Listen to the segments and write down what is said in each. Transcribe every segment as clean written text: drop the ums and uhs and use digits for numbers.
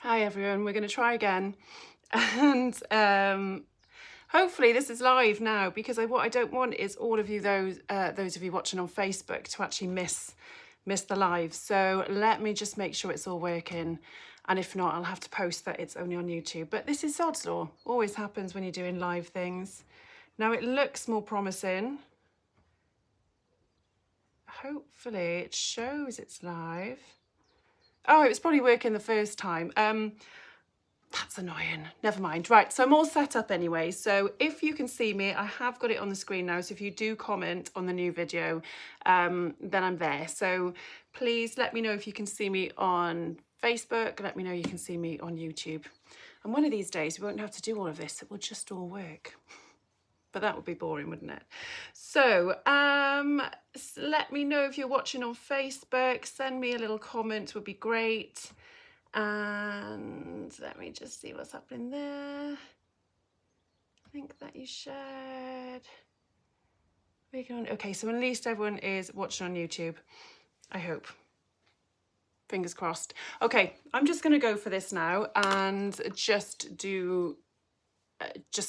Hi everyone, we're going to try again, and hopefully this is live now, because what I don't want is all of you, those of you watching on Facebook, to actually miss the live. So let me just make sure it's all working, and if not, I'll have to post that it's only on YouTube. But this is sod's law, always happens when you're doing live things. Now it looks more promising. Hopefully it shows it's live. Oh, it was probably working the first time. That's annoying. Never mind. Right, so I'm all set up anyway. So if you can see me, I have got it on the screen now. So if you do comment on the new video, then I'm there. So please let me know if you can see me on Facebook. Let me know you can see me on YouTube. And one of these days, we won't have to do all of this. It will just all work. But that would be boring, wouldn't it? So let me know if you're watching on Facebook. Send me a little comment, would be great. And let me just see what's happening there. I think that you shared. Okay, so at least everyone is watching on YouTube, I hope. Fingers crossed. Okay, I'm just going to go for this now and just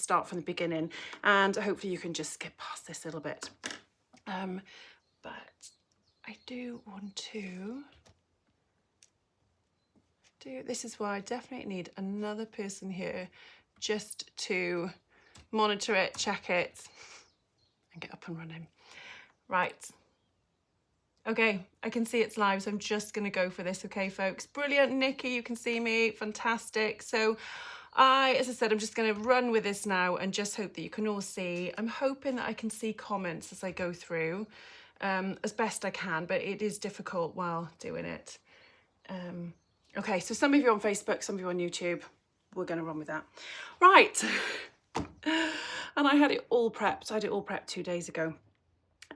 start from the beginning, and hopefully you can just skip past this a little bit. But I do want to this is why I definitely need another person here just to monitor it, check it, and get up and running. Right. Okay, I can see it's live, so I'm just going to go for this. Okay, folks. Brilliant. Nikki, you can see me. Fantastic. So as I said, I'm just going to run with this now and just hope that you can all see. I'm hoping that I can see comments as I go through as best I can, but it is difficult while doing it. Okay, so some of you on Facebook, some of you on YouTube. We're going to run with that. Right. And I had it all prepped. I had it all prepped 2 days ago.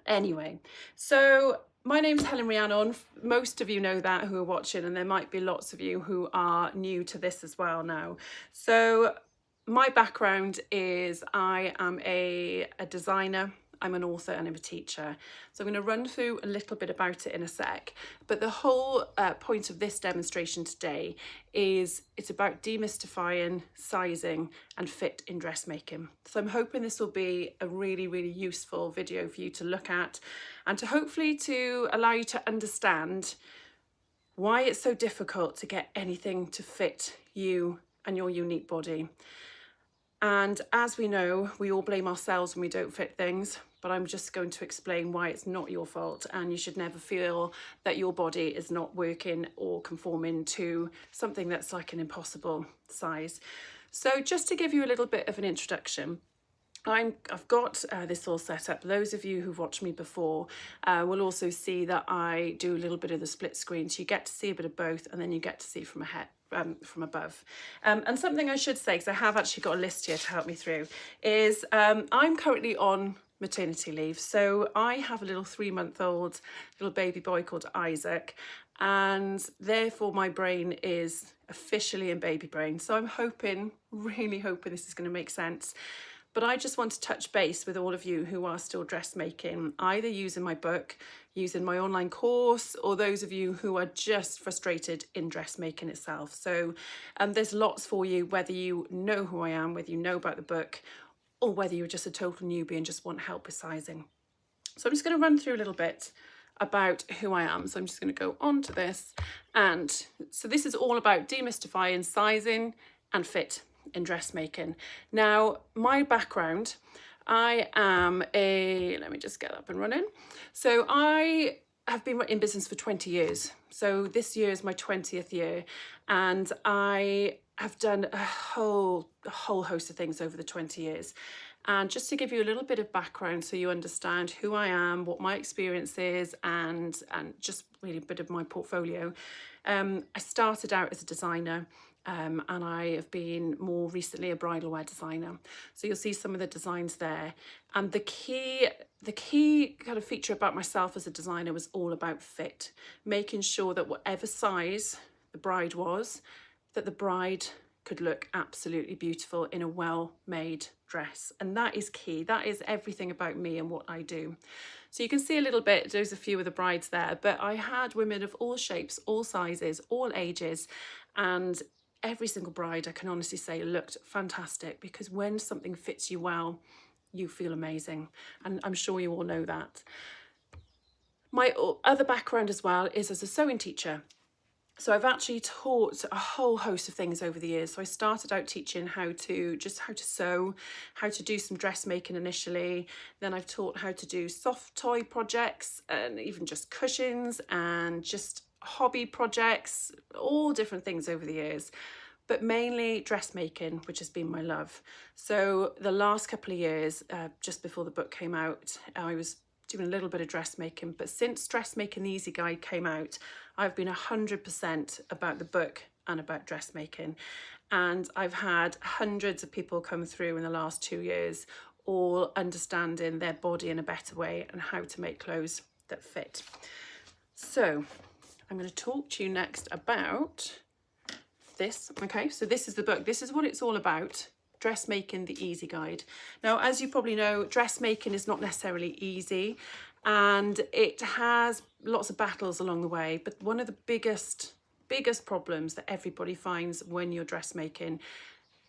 Anyway, so my name's Helen Rhiannon. Most of you know that who are watching, and there might be lots of you who are new to this as well now. So my background is I am a designer. I'm an author and I'm a teacher. So I'm going to run through a little bit about it in a sec. But the whole point of this demonstration today is it's about demystifying sizing and fit in dressmaking. So I'm hoping this will be a really, really useful video for you to look at, and to hopefully to allow you to understand why it's so difficult to get anything to fit you and your unique body. And as we know, we all blame ourselves when we don't fit things, but I'm just going to explain why it's not your fault, and you should never feel that your body is not working or conforming to something that's like an impossible size. So just to give you a little bit of an introduction, I've got this all set up. Those of you who've watched me before will also see that I do a little bit of the split screen, so you get to see a bit of both, and then you get to see from from above. And something I should say, because I have actually got a list here to help me through, is I'm currently on maternity leave. So I have a little 3-month-old little baby boy called Isaac, and therefore my brain is officially in baby brain. So I'm hoping, really hoping this is going to make sense. But I just want to touch base with all of you who are still dressmaking, either using my book, using my online course, or those of you who are just frustrated in dressmaking itself. So there's lots for you, whether you know who I am, whether you know about the book, or whether you're just a total newbie and just want help with sizing. So I'm just going to run through a little bit about who I am. So I'm just going to go on to this. And so this is all about demystifying sizing and fit in dressmaking. Now, my background, I am let me just get up and running. So I have been in business for 20 years. So this year is my 20th year, and I have done a whole host of things over the 20 years. And just to give you a little bit of background so you understand who I am, what my experience is, and just really a bit of my portfolio. I started out as a designer. And I have been more recently a bridal wear designer. So you'll see some of the designs there. And the key kind of feature about myself as a designer was all about fit, making sure that whatever size the bride was, that the bride could look absolutely beautiful in a well-made dress. And that is key. That is everything about me and what I do. So you can see a little bit, there's a few of the brides there, but I had women of all shapes, all sizes, all ages, and every single bride, I can honestly say, looked fantastic, because when something fits you well, you feel amazing. And I'm sure you all know that. My other background as well is as a sewing teacher. So I've actually taught a whole host of things over the years. So I started out teaching how to sew, how to do some dressmaking initially. Then I've taught how to do soft toy projects and even just cushions and just hobby projects, all different things over the years, but mainly dressmaking, which has been my love. So the last couple of years, just before the book came out, I was doing a little bit of dressmaking, but since Dressmaking the Easy Guide came out, I've been 100% about the book and about dressmaking. And I've had hundreds of people come through in the last 2 years, all understanding their body in a better way and how to make clothes that fit. So I'm going to talk to you next about this. Okay, so this is the book. This is what it's all about. Dressmaking the Easy Guide. Now, as you probably know, dressmaking is not necessarily easy, and it has lots of battles along the way. But one of the biggest problems that everybody finds when you're dressmaking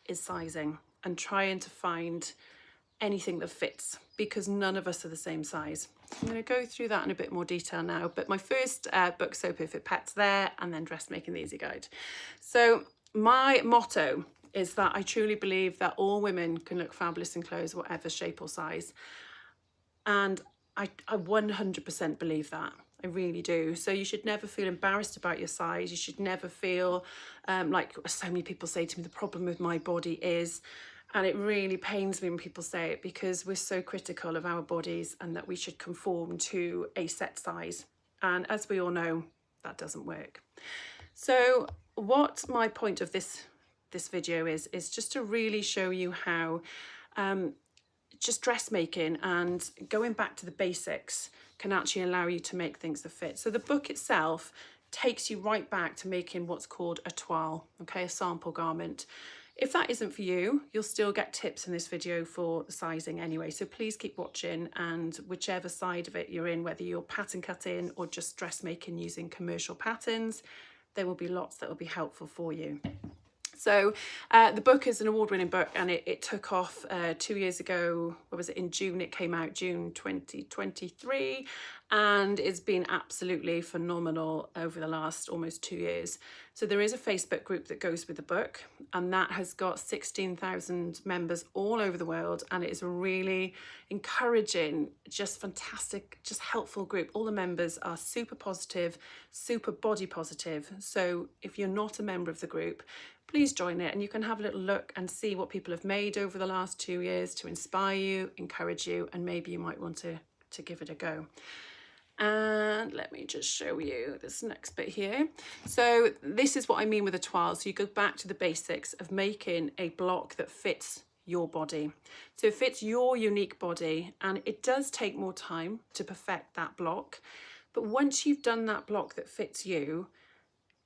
is sizing and trying to find anything that fits, because none of us are the same size. I'm going to go through that in a bit more detail now, but my first book, So Perfect Pet's there, and then Dressmaking the Easy Guide. So my motto is that I truly believe that all women can look fabulous in clothes, whatever shape or size. And I 100% believe that. I really do. So you should never feel embarrassed about your size. You should never feel like so many people say to me, the problem with my body is, and it really pains me when people say it, because we're so critical of our bodies and that we should conform to a set size. And as we all know, that doesn't work. So what my point of this video is just to really show you how just dressmaking and going back to the basics can actually allow you to make things that fit. So the book itself takes you right back to making what's called a toile, okay, a sample garment. If that isn't for you, you'll still get tips in this video for the sizing anyway. So please keep watching, and whichever side of it you're in, whether you're pattern cutting or just dressmaking using commercial patterns, there will be lots that will be helpful for you. So the book is an award-winning book, and it took off 2 years ago. What was it? In June it came out, June 2023, and it's been absolutely phenomenal over the last almost 2 years. So there is a Facebook group that goes with the book, and that has got 16,000 members all over the world, and it is a really encouraging, just fantastic, just helpful group. All the members are super positive, super body positive. So if you're not a member of the group, please join it, and you can have a little look and see what people have made over the last 2 years to inspire you, encourage you, and maybe you might want to give it a go. And let me just show you this next bit here. So this is what I mean with a toile. So you go back to the basics of making a block that fits your body. So it fits your unique body, and it does take more time to perfect that block. But once you've done that block that fits you,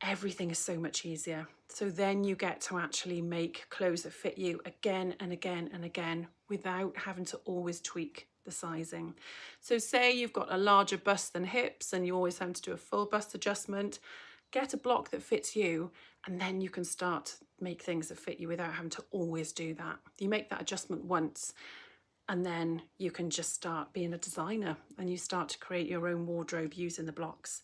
everything is so much easier. So then you get to actually make clothes that fit you again and again and again without having to always tweak the sizing. So say you've got a larger bust than hips and you always have to do a full bust adjustment, get a block that fits you, and then you can start to make things that fit you without having to always do that. You make that adjustment once, and then you can just start being a designer, and you start to create your own wardrobe using the blocks.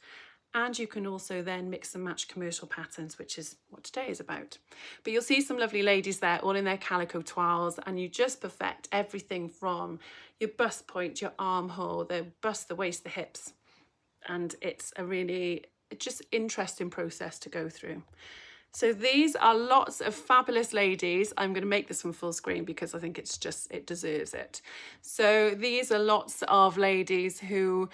And you can also then mix and match commercial patterns, which is what today is about. But you'll see some lovely ladies there, all in their calico toiles, and you just perfect everything from your bust point, your armhole, the bust, the waist, the hips. And it's a really just interesting process to go through. So these are lots of fabulous ladies. I'm going to make this one full screen because I think it's just, it deserves it. So these are lots of ladies who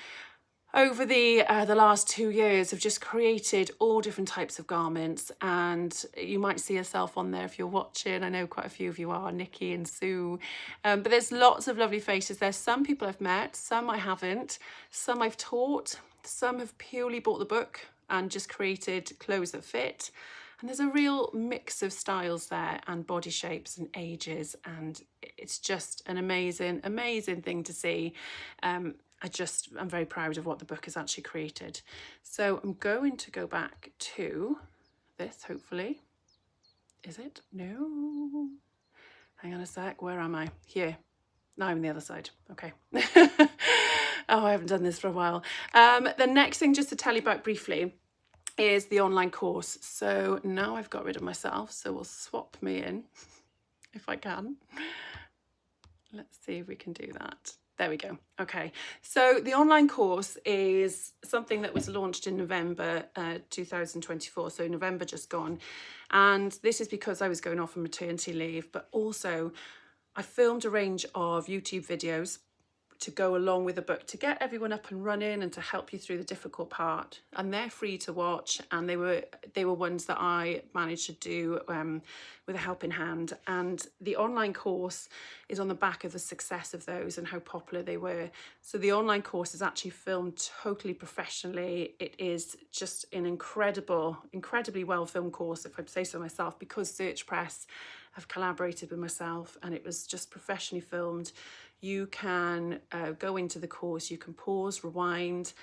over the last 2 years have just created all different types of garments, and you might see yourself on there if you're watching. I know quite a few of you are, Nikki and Sue, but there's lots of lovely faces. There's some people I've met, some I haven't, some I've taught, some have purely bought the book and just created clothes that fit. And there's a real mix of styles there, and body shapes and ages, and it's just an amazing, amazing thing to see. I'm very proud of what the book has actually created. So I'm going to go back to this, hopefully. Is it? No. Hang on a sec. Where am I? Here. Now I'm on the other side. Okay. Oh, I haven't done this for a while. The next thing just to tell you about briefly is the online course. So now I've got rid of myself, so we'll swap me in if I can. Let's see if we can do that. There we go. Okay, so the online course is something that was launched in November 2024, so November just gone. And this is because I was going off on maternity leave, but also I filmed a range of YouTube videos to go along with the book to get everyone up and running and to help you through the difficult part, and they're free to watch, and they were ones that I managed to do with a helping hand. And the online course is on the back of the success of those and how popular they were. So the online course is actually filmed totally professionally. It is just an incredibly well filmed course, if I'd say so myself, because Search Press have collaborated with myself, and it was just professionally filmed. You can go into the course, you can pause, rewind.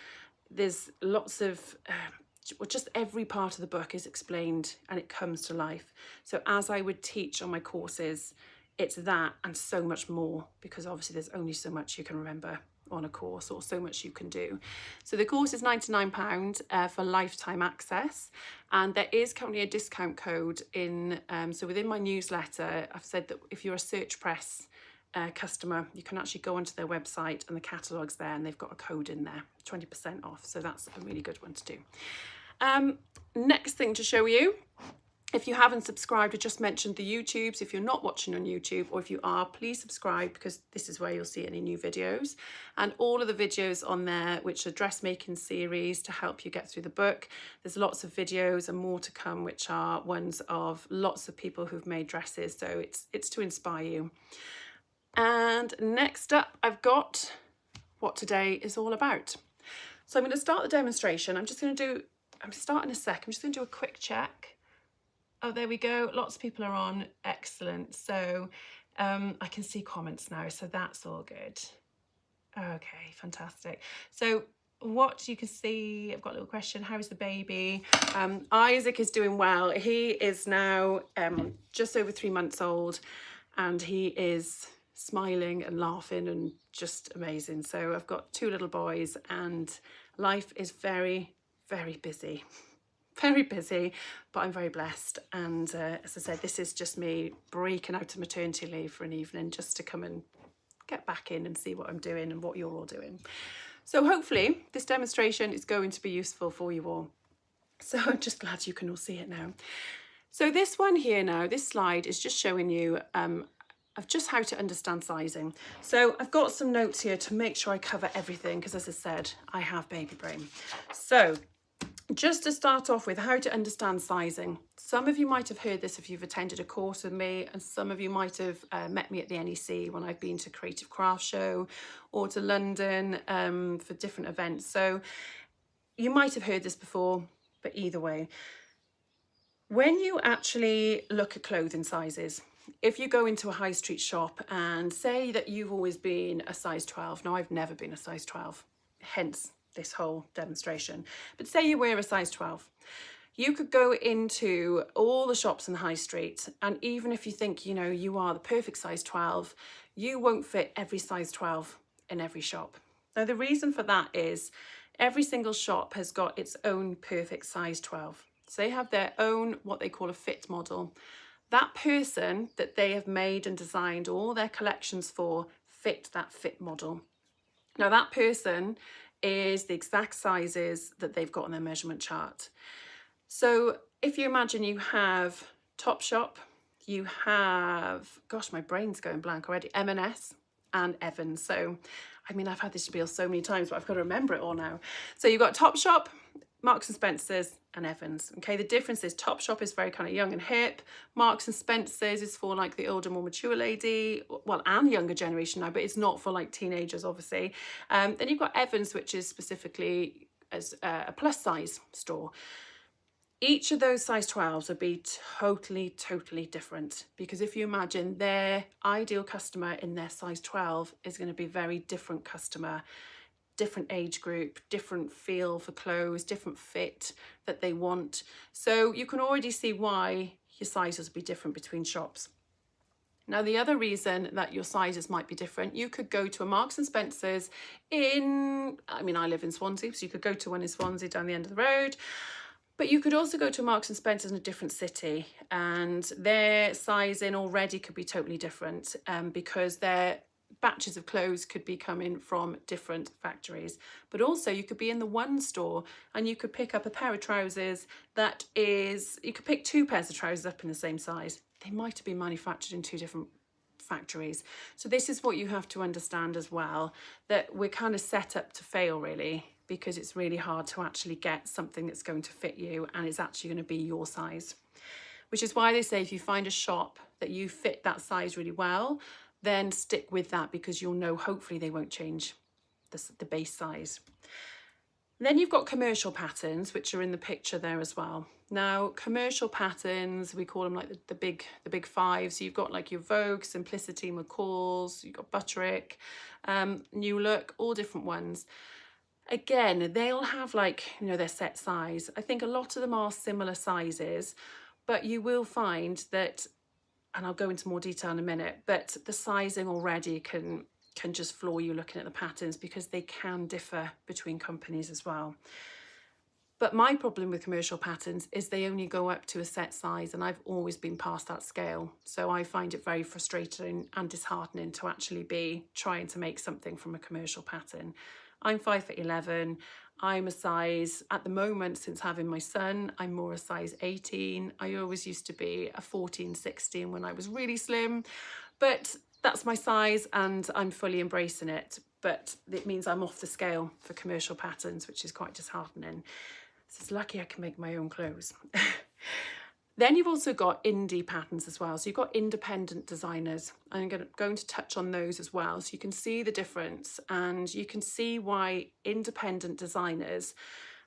There's lots of, just every part of the book is explained and it comes to life. So as I would teach on my courses, it's that and so much more, because obviously there's only so much you can remember on a course, or so much you can do. So the course is £99 for lifetime access, and there is currently a discount code in, so within my newsletter I've said that if you're a Search Press customer, you can actually go onto their website and the catalogue's there, and they've got a code in there, 20% off, so that's a really good one to do. Next thing to show you, if you haven't subscribed, I just mentioned the YouTubes. If you're not watching on YouTube, or if you are, please subscribe, because this is where you'll see any new videos, and all of the videos on there, which are dressmaking series to help you get through the book. There's lots of videos and more to come, which are ones of lots of people who've made dresses, so it's to inspire you. And next up, I've got what today is all about. So I'm going to start the demonstration. I'm starting a sec. I'm just going to do a quick check. Oh, there we go. Lots of people are on. Excellent. So I can see comments now, so that's all good. Okay, fantastic. So what you can see, I've got a little question. How is the baby? Isaac is doing well. He is now just over 3 months old, and he is smiling and laughing and just amazing. So I've got 2 little boys, and life is very, very busy. Very busy, but I'm very blessed. And as I said, this is just me breaking out of maternity leave for an evening just to come and get back in and see what I'm doing and what you're all doing. So hopefully this demonstration is going to be useful for you all. So I'm just glad you can all see it now. So this one here now, this slide is just showing you of just how to understand sizing. So I've got some notes here to make sure I cover everything, because as I said, I have baby brain. So just to start off with, how to understand sizing. Some of you might have heard this if you've attended a course with me, and some of you might have met me at the NEC when I've been to Creative Craft Show or to London for different events. So you might have heard this before, but either way, when you actually look at clothing sizes, if you go into a high street shop and say that you've always been a size 12, now I've never been a size 12, hence this whole demonstration, but say you wear a size 12, you could go into all the shops in the high street, and even if you think, you know, you are the perfect size 12, you won't fit every size 12 in every shop. Now the reason for that is every single shop has got its own perfect size 12. So they have their own, what they call a fit model. That person that they have made and designed all their collections for fit that fit model. Now that person is the exact sizes that they've got on their measurement chart. So if you imagine you have Topshop, you have, gosh, my brain's going blank already, M&S and Evans. So, I mean, I've had this spiel so many times, but I've got to remember it all now. So you've got Topshop, Marks and Spencer's and Evans. Okay, the difference is Topshop is very kind of young and hip. Marks and Spencer's is for like the older, more mature lady, well, and younger generation now, but it's not for like teenagers, obviously. Then you've got Evans, which is specifically as a plus size store. Each of those size 12s would be totally different, because if you imagine their ideal customer in their size 12 is going to be a very different customer, different age group, different feel for clothes, different fit that they want. So you can already see why your sizes will be different between shops. Now, the other reason that your sizes might be different, you could go to a Marks and Spencer's in, I mean, I live in Swansea, so you could go to one in Swansea down the end of the road, but you could also go to Marks and Spencer's in a different city, and their sizing already could be totally different because their batches of clothes could be coming from different factories. But also you could be in the one store and you could pick up a pair of trousers that is, you could pick 2 pairs of trousers up in the same size. They might have been manufactured in 2 different factories. So this is what you have to understand as well, that we're kind of set up to fail really, because it's really hard to actually get something that's going to fit you and it's actually going to be your size. Which is why they say if you find a shop that you fit that size really well, then stick with that, because you'll know hopefully they won't change the base size. Then you've got commercial patterns, which are in the picture there as well. Now, commercial patterns, we call them like the big 5. So you've got like your Vogue, Simplicity, McCall's, you've got Butterick, New Look, all different ones. Again, they'll have like, you know, their set size. I think a lot of them are similar sizes, but you will find that, and I'll go into more detail in a minute, but the sizing already can just floor you looking at the patterns, because they can differ between companies as well. But my problem with commercial patterns is they only go up to a set size, and I've always been past that scale. So I find it very frustrating and disheartening to actually be trying to make something from a commercial pattern. I'm 5'11". I'm a size, at the moment, since having my son, I'm more a size 18. I always used to be a 14, 16 when I was really slim, but that's my size and I'm fully embracing it. But it means I'm off the scale for commercial patterns, which is quite disheartening. So it's lucky I can make my own clothes. Then you've also got indie patterns as well. So you've got independent designers. I'm going to touch on those as well, so you can see the difference and you can see why independent designers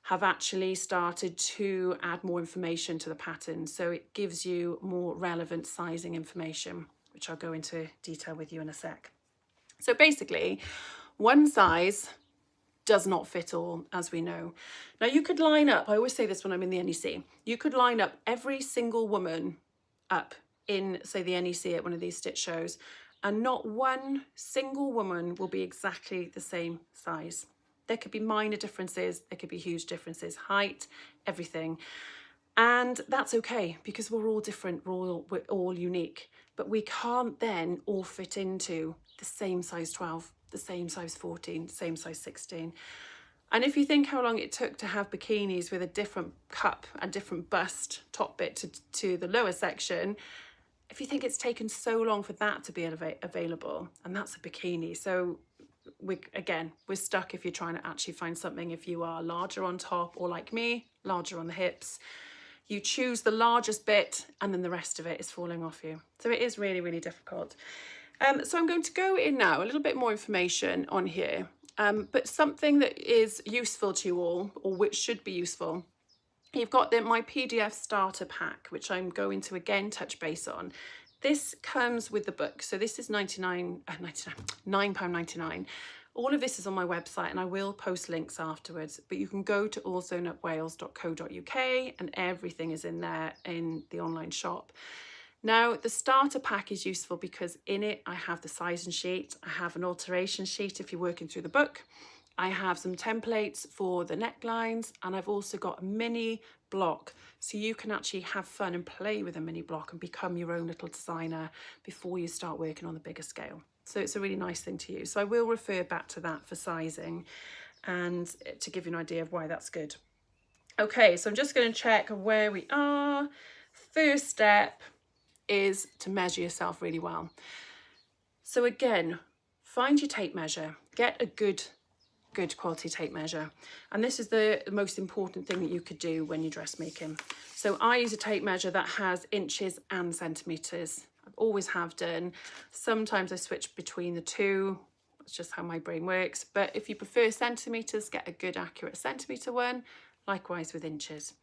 have actually started to add more information to the pattern. So it gives you more relevant sizing information, which I'll go into detail with you in a sec. So basically, one size does not fit all, as we know. Now you could line up, I always say this when I'm in the NEC, you could line up every single woman up in, say, the NEC at one of these stitch shows, and not one single woman will be exactly the same size. There could be minor differences, there could be huge differences, height, everything. And that's okay, because we're all different, we're all unique, but we can't then all fit into the same size 12, the same size 14, same size 16. And if you think how long it took to have bikinis with a different cup and different bust top bit to the lower section, if you think it's taken so long for that to be available, and that's a bikini. So we're stuck if you're trying to actually find something. If you are larger on top, or like me, larger on the hips, you choose the largest bit and then the rest of it is falling off you. So it is really, really difficult. So I'm going to go in now, a little bit more information on here, but something that is useful to you all, or which should be useful. You've got my PDF starter pack, which I'm going to again touch base on. This comes with the book. So this is £9.99. All of this is on my website and I will post links afterwards, but you can go to allsewnupwales.co.uk and everything is in there in the online shop. Now, the starter pack is useful because in it, I have the sizing sheet, I have an alteration sheet if you're working through the book, I have some templates for the necklines, and I've also got a mini block, so you can actually have fun and play with a mini block and become your own little designer before you start working on the bigger scale. So it's a really nice thing to use. So I will refer back to that for sizing and to give you an idea of why that's good. Okay, so I'm just going to check where we are. First step is to measure yourself really well. So again, find your tape measure, get a good quality tape measure. And this is the most important thing that you could do when you're dressmaking. So I use a tape measure that has inches and centimeters. I always have done. Sometimes I switch between the two. It's just how my brain works. But if you prefer centimeters, get a good accurate centimeter one. Likewise with inches.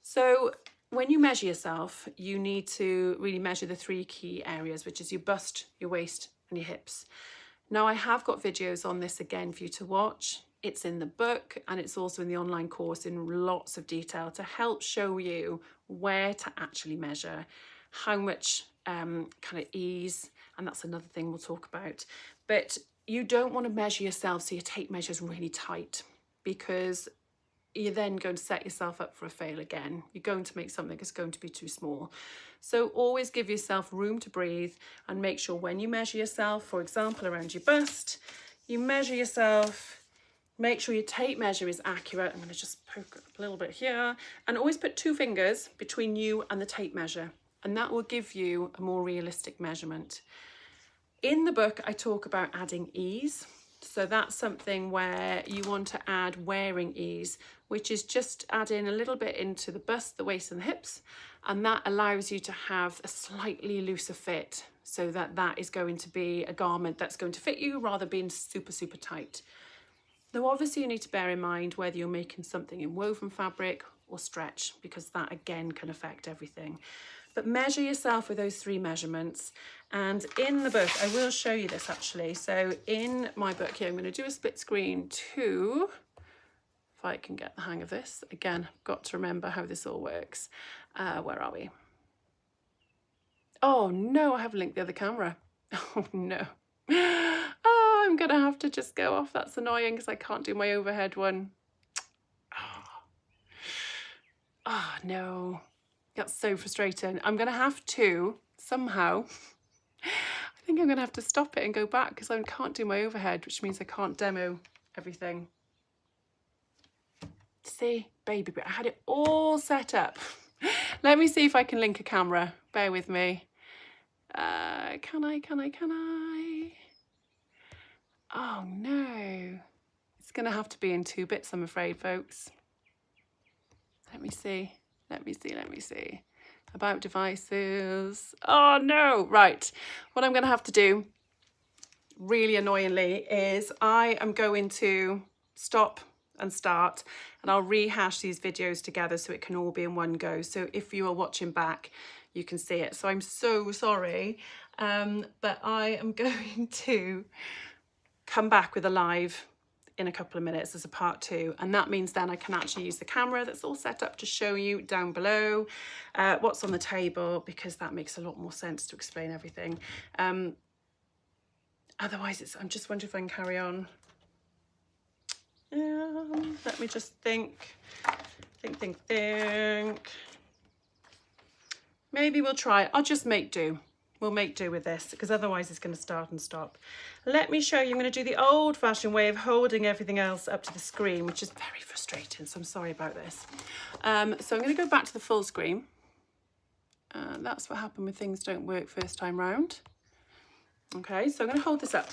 So when you measure yourself, you need to really measure the 3 key areas, which is your bust, your waist and your hips. Now I have got videos on this again for you to watch. It's in the book and it's also in the online course in lots of detail to help show you where to actually measure, how much kind of ease, and that's another thing we'll talk about. But you don't want to measure yourself so your tape measure is really tight, because you're then going to set yourself up for a fail again. You're going to make something that's going to be too small. So always give yourself room to breathe, and make sure when you measure yourself, for example, around your bust, you measure yourself, make sure your tape measure is accurate. I'm going to just poke up a little bit here, and always put 2 fingers between you and the tape measure, and that will give you a more realistic measurement. In the book, I talk about adding ease. So that's something where you want to add wearing ease, which is just adding a little bit into the bust, the waist and the hips, and that allows you to have a slightly looser fit, so that that is going to be a garment that's going to fit you rather than being super, super tight. Though obviously you need to bear in mind whether you're making something in woven fabric or stretch, because that again can affect everything. But measure yourself with those 3 measurements. And in the book, I will show you this actually. So in my book here, I'm going to do a split screen too, if I can get the hang of this. Again, I've got to remember how this all works. Where are we? Oh no, I haven't linked the other camera. Oh no. Oh, I'm going to have to just go off. That's annoying because I can't do my overhead one. Oh no. That's so frustrating. I'm going to have to somehow, I think I'm going to have to stop it and go back because I can't do my overhead, which means I can't demo everything. See, baby, but I had it all set up. Let me see if I can link a camera. Bear with me. Can I? Oh no. It's going to have to be in 2 bits, I'm afraid, folks. Let me see. About devices. Oh no, right. What I'm going to have to do, really annoyingly, is I am going to stop and start, and I'll rehash these videos together so it can all be in one go. So if you are watching back, you can see it. So I'm so sorry, but I am going to come back with a live in a couple of minutes as a part 2, and that means then I can actually use the camera that's all set up to show you down below what's on the table, because that makes a lot more sense to explain everything. Otherwise I'm just wondering if I can carry on. Let me just think. Maybe we'll try. I'll just make do. We'll make do with this, because otherwise it's going to start and stop. Let me show you. I'm going to do the old-fashioned way of holding everything else up to the screen, which is very frustrating, so I'm sorry about this. So I'm going to go back to the full screen. That's what happened when things don't work first time round. Okay, so I'm going to hold this up.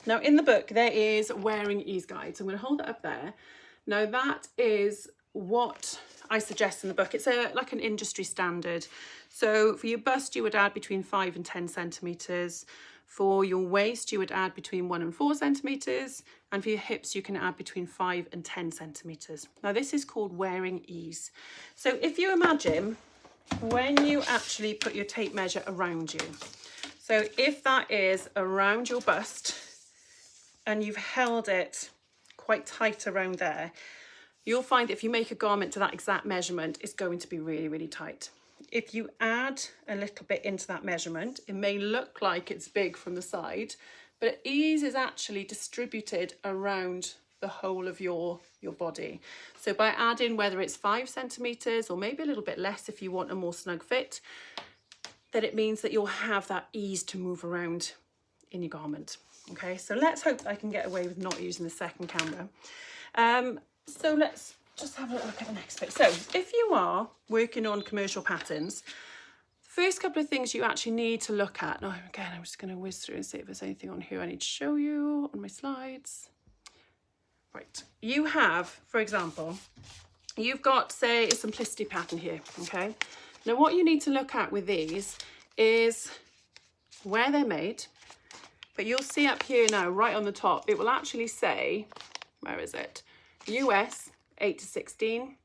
Now in the book there is wearing ease guide, so I'm going to hold it up there. Now that is what I suggest in the book. It's like an industry standard. So for your bust you would add between 5 and 10 centimetres. For your waist you would add between 1 and 4 centimetres, and for your hips you can add between 5 and 10 centimetres. Now this is called wearing ease. So if you imagine when you actually put your tape measure around you, so if that is around your bust and you've held it quite tight around there, you'll find that if you make a garment to that exact measurement, it's going to be really, really tight. If you add a little bit into that measurement, it may look like it's big from the side, but ease is actually distributed around the whole of your body. So by adding, whether it's 5 centimetres or maybe a little bit less if you want a more snug fit, then it means that you'll have that ease to move around in your garment. Okay, so let's hope I can get away with not using the second camera. So let's just have a look at the next bit. So if you are working on commercial patterns, the first couple of things you actually need to look at. Now again, I'm just going to whiz through and see if there's anything on here I need to show you on my slides. Right, you have, for example, you've got, say, a simplicity pattern here, okay? Now what you need to look at with these is where they're made, but you'll see up here now, right on the top, it will actually say, where is it? US 8 to 16,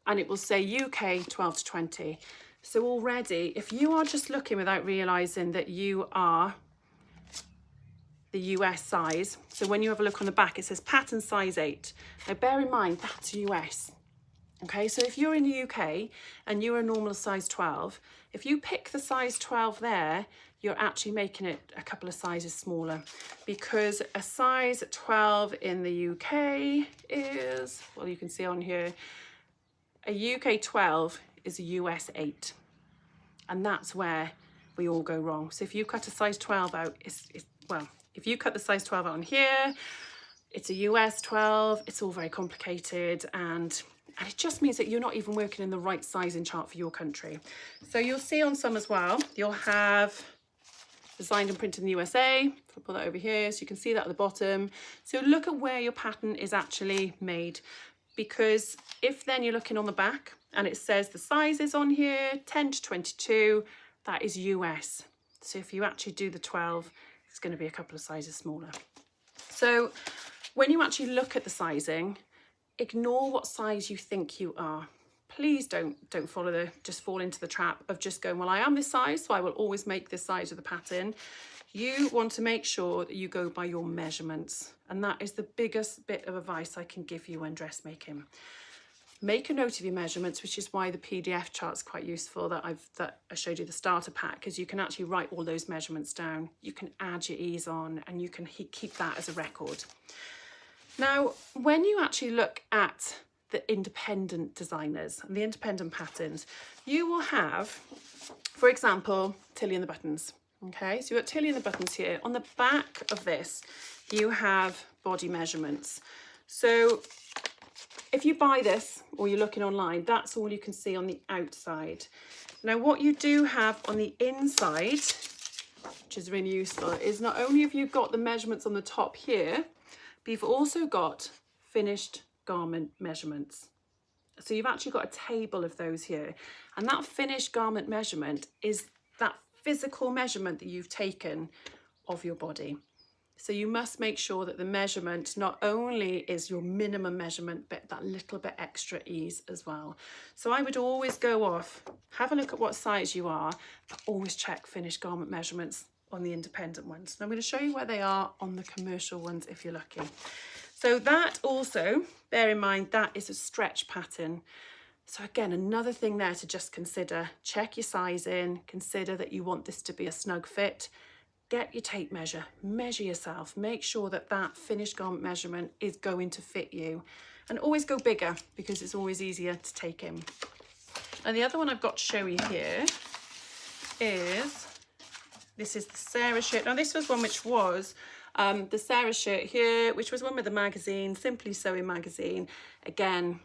and it will say UK 12 to 20. So already, if you are just looking without realising that you are the US size. So when you have a look on the back, it says pattern size 8. Now bear in mind, that's US. Okay, so if you're in the UK and you're a normal size 12, if you pick the size 12 there, you're actually making it a couple of sizes smaller, because a size 12 in the UK is, well, you can see on here, a UK 12 is a US 8. And that's where we all go wrong. So if you cut a size 12 out, well, if you cut the size 12 out on here, it's a US 12, it's all very complicated, and it just means that you're not even working in the right sizing chart for your country. So you'll see on some as well, you'll have designed and printed in the USA. I'll put that over here so you can see that at the bottom. So look at where your pattern is actually made, because if then you're looking on the back and it says the sizes on here, 10 to 22, that is US. So if you actually do the 12, it's going to be a couple of sizes smaller. So when you actually look at the sizing, ignore what size you think you are. Please don't just fall into the trap of just going, well, I am this size, so I will always make this size of the pattern. You want to make sure that you go by your measurements. And that is the biggest bit of advice I can give you when dressmaking. Make a note of your measurements, which is why the PDF chart's quite useful that I showed you the starter pack, because you can actually write all those measurements down. You can add your ease on and you can keep that as a record. Now, when you actually look at the independent designers and the independent patterns, you will have, for example, Tilly and the Buttons. Okay, so you've got Tilly and the Buttons here. On the back of this, you have body measurements. So if you buy this or you're looking online, that's all you can see on the outside. Now, what you do have on the inside, which is really useful, is not only have you got the measurements on the top here, but you've also got finished garment measurements. So you've actually got a table of those here. And that finished garment measurement is that physical measurement that you've taken of your body. So you must make sure that the measurement not only is your minimum measurement, but that little bit extra ease as well. So I would always go off, have a look at what size you are, but always check finished garment measurements on the independent ones. And I'm going to show you where they are on the commercial ones if you're lucky. So that also, bear in mind, that is a stretch pattern. So again, another thing there to just consider, check your sizing, consider that you want this to be a snug fit, get your tape measure, measure yourself, make sure that that finished garment measurement is going to fit you, and always go bigger because it's always easier to take in. And the other one I've got to show you here is, this is the Sarah shirt. Now this was one which was the Sarah shirt here, which was one with the magazine, Simply Sewing magazine. Again,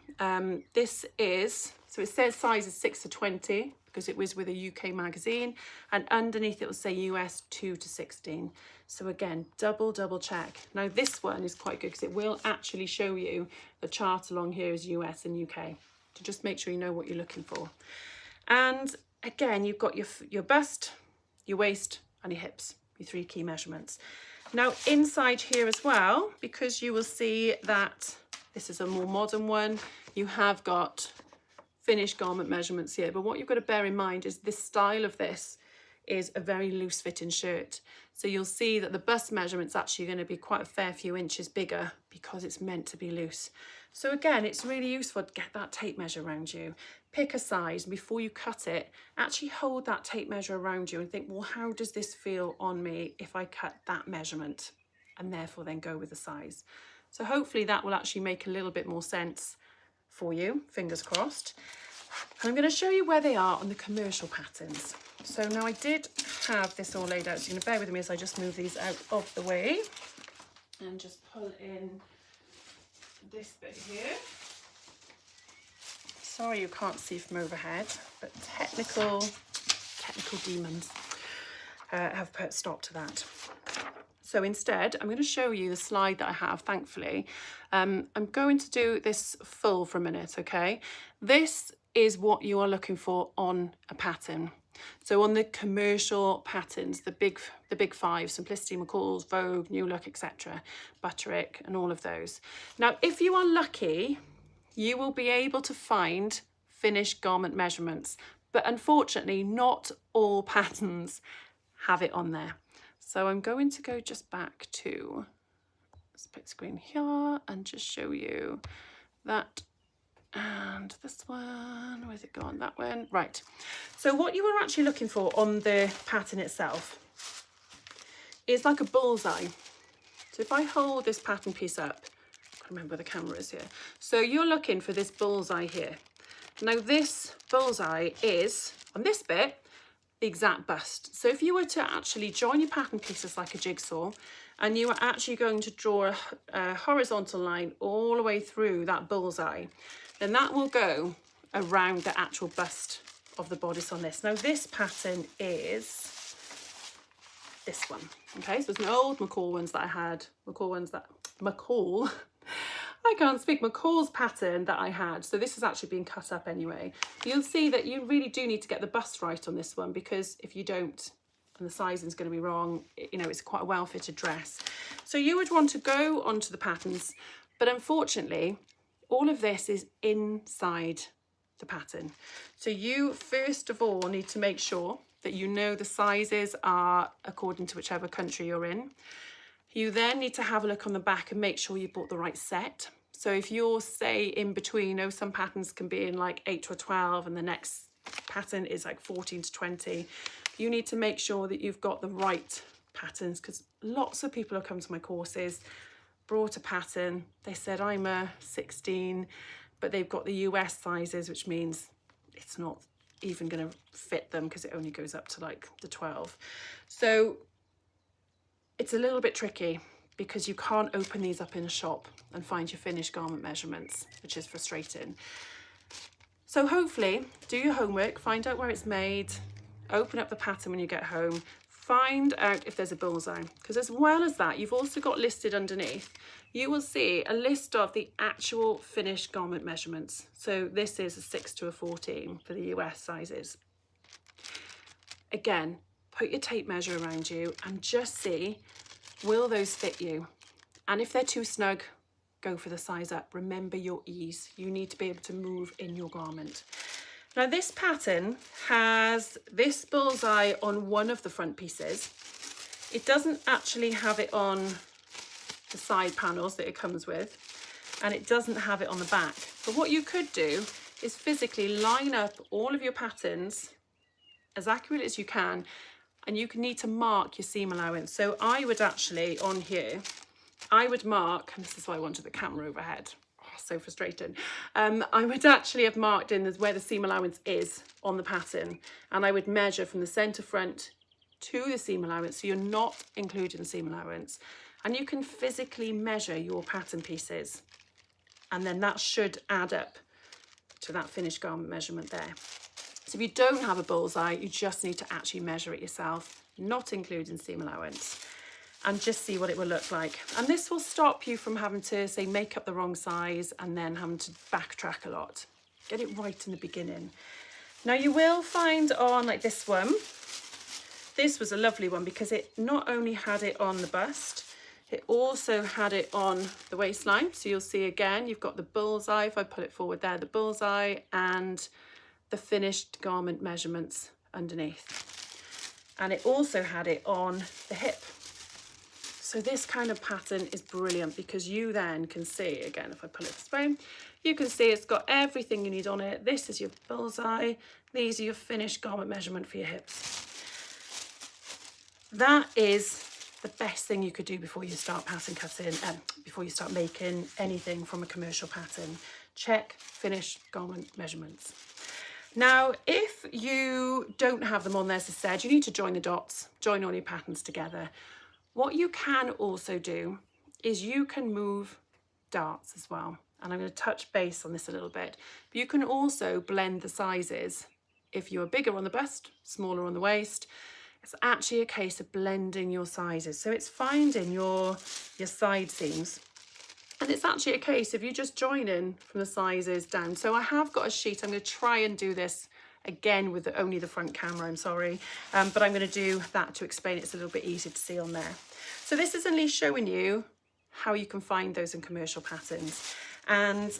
this is, so it says sizes 6 to 20 because it was with a UK magazine, and underneath it will say US 2 to 16. So again, double check. Now this one is quite good because it will actually show you the chart along here is US and UK. So just make sure you know what you're looking for. And again, you've got your bust, your waist and your hips, your 3 key measurements. Now inside here as well, because you will see that this is a more modern one, you have got finished garment measurements here. But what you've got to bear in mind is this style of this is a very loose fitting shirt. So you'll see that the bust measurement's actually going to be quite a fair few inches bigger because it's meant to be loose. So again, it's really useful to get that tape measure around you. Pick a size, and before you cut it, actually hold that tape measure around you and think, well, how does this feel on me if I cut that measurement? And therefore then go with the size. So hopefully that will actually make a little bit more sense for you, fingers crossed. And I'm going to show you where they are on the commercial patterns. So now I did have this all laid out, so you're going to bear with me as I just move these out of the way and just pull in this bit here. Sorry you can't see from overhead, but technical demons have put stop to that. So instead, I'm going to show you the slide that I have, thankfully. I'm going to do this full for a minute, okay? This is what you are looking for on a pattern. So on the commercial patterns, the big 5, Simplicity, McCall's, Vogue, New Look, etc., Butterick, and all of those. Now, if you are lucky, you will be able to find finished garment measurements, but unfortunately, not all patterns have it on there. So I'm going to go just back to split screen here and just show you that. And this one, where's it gone? That one, right. So what you were actually looking for on the pattern itself is like a bullseye. So if I hold this pattern piece up, I can't remember where the camera is here. So you're looking for this bullseye here. Now this bullseye is, on this bit, the exact bust. So if you were to actually join your pattern pieces like a jigsaw, and you are actually going to draw a horizontal line all the way through that bullseye, then that will go around the actual bust of the bodice on this. Now this pattern is this one, okay? So there's an old McCall ones that I had, McCall, I can't speak, McCall's pattern that I had. So this has actually been cut up anyway. You'll see that you really do need to get the bust right on this one, because if you don't, and the sizing is going to be wrong, you know, it's quite a well-fitted dress. So you would want to go onto the patterns, but unfortunately, all of this is inside the pattern. So you first of all need to make sure that you know the sizes are according to whichever country you're in. You then need to have a look on the back and make sure you bought the right set. So if you're, say, in between, you know, some patterns can be in like 8 to a 12 and the next pattern is like 14 to 20. You need to make sure that you've got the right patterns, because lots of people have come to my courses, brought a pattern, they said I'm a 16, but they've got the US sizes, which means it's not even going to fit them because it only goes up to like the 12. So it's a little bit tricky because you can't open these up in a shop and find your finished garment measurements, which is frustrating. So hopefully do your homework, find out where it's made, open up the pattern when you get home, find out if there's a bullseye, because as well as that, you've also got listed underneath, you will see a list of the actual finished garment measurements. So this is a 6 to a 14 for the US sizes. Again, put your tape measure around you and just see, will those fit you? And if they're too snug, go for the size up. Remember your ease. You need to be able to move in your garment. Now this pattern has this bullseye on one of the front pieces. It doesn't actually have it on the side panels that it comes with, and it doesn't have it on the back. But what you could do is physically line up all of your patterns as accurate as you can, and you can need to mark your seam allowance. So I would actually, on here, I would mark, and this is why I wanted the camera overhead. So frustrating. I would actually have marked in where the seam allowance is on the pattern, and I would measure from the centre front to the seam allowance, so you're not including the seam allowance, and you can physically measure your pattern pieces, and then that should add up to that finished garment measurement there. So if you don't have a bullseye, you just need to actually measure it yourself, not including seam allowance, and just see what it will look like. And this will stop you from having to, say, make up the wrong size and then having to backtrack a lot. Get it right in the beginning. Now you will find on like this one, this was a lovely one because it not only had it on the bust, it also had it on the waistline. So you'll see again, you've got the bullseye, if I put it forward there, the bullseye and the finished garment measurements underneath. And it also had it on the hip. So this kind of pattern is brilliant because you then can see, again, if I pull it this way, you can see it's got everything you need on it. This is your bullseye. These are your finished garment measurement for your hips. That is the best thing you could do before you start pattern cutting and before you start making anything from a commercial pattern. Check finished garment measurements. Now, if you don't have them on there, as I said, you need to join the dots, join all your patterns together. What you can also do is you can move darts as well. And I'm going to touch base on this a little bit. But you can also blend the sizes. If you're bigger on the bust, smaller on the waist, it's actually a case of blending your sizes. So it's finding your side seams. And it's actually a case of you just joining from the sizes down. So I have got a sheet. I'm going to try and do this again with only the front camera, I'm sorry, but I'm going to do that to explain. It's a little bit easier to see on there. So this is only showing you how you can find those in commercial patterns, and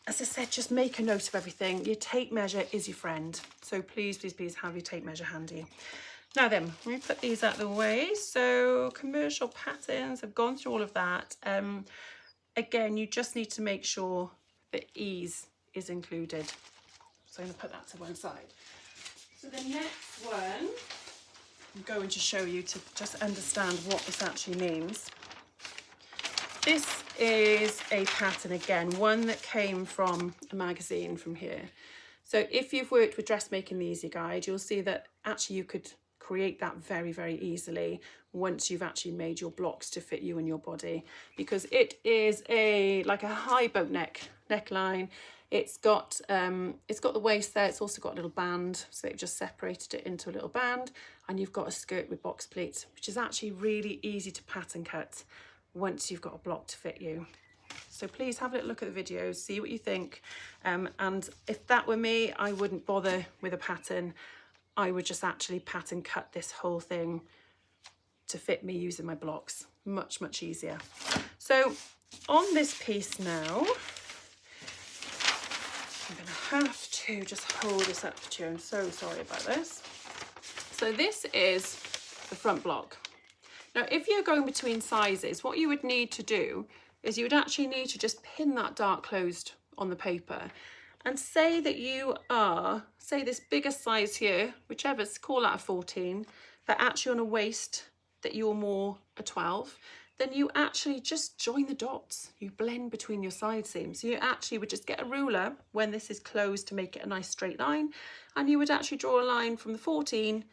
as I said, just make a note of everything. Your tape measure is your friend. So please, please, please have your tape measure handy. Now then, let me put these out of the way. So commercial patterns, I've gone through all of that. Again, you just need to make sure that ease is included. So I'm going to put that to one side. So the next one, I'm going to show you to just understand what this actually means. This is a pattern, again, one that came from a magazine from here. So if you've worked with Dressmaking the Easy Guide, you'll see that actually you could create that very, very easily once you've actually made your blocks to fit you and your body, because it is like a high boat neckline. It's got the waist there. It's also got a little band, so they've just separated it into a little band, and you've got a skirt with box pleats, which is actually really easy to pattern cut once you've got a block to fit you. So please have a little look at the videos, see what you think. And if that were me, I wouldn't bother with a pattern. I would just actually pattern cut this whole thing to fit me using my blocks. Much, much easier. So on this piece now, I'm going to have to just hold this up to you. I'm so sorry about this. So this is the front block. Now, if you're going between sizes, what you would need to do is you would actually need to just pin that dart closed on the paper, and say that you are, say this bigger size here, whichever's, call that a 14, but actually on a waist that you're more a 12, then you actually just join the dots. You blend between your side seams. So you actually would just get a ruler when this is closed to make it a nice straight line, and you would actually draw a line from the 14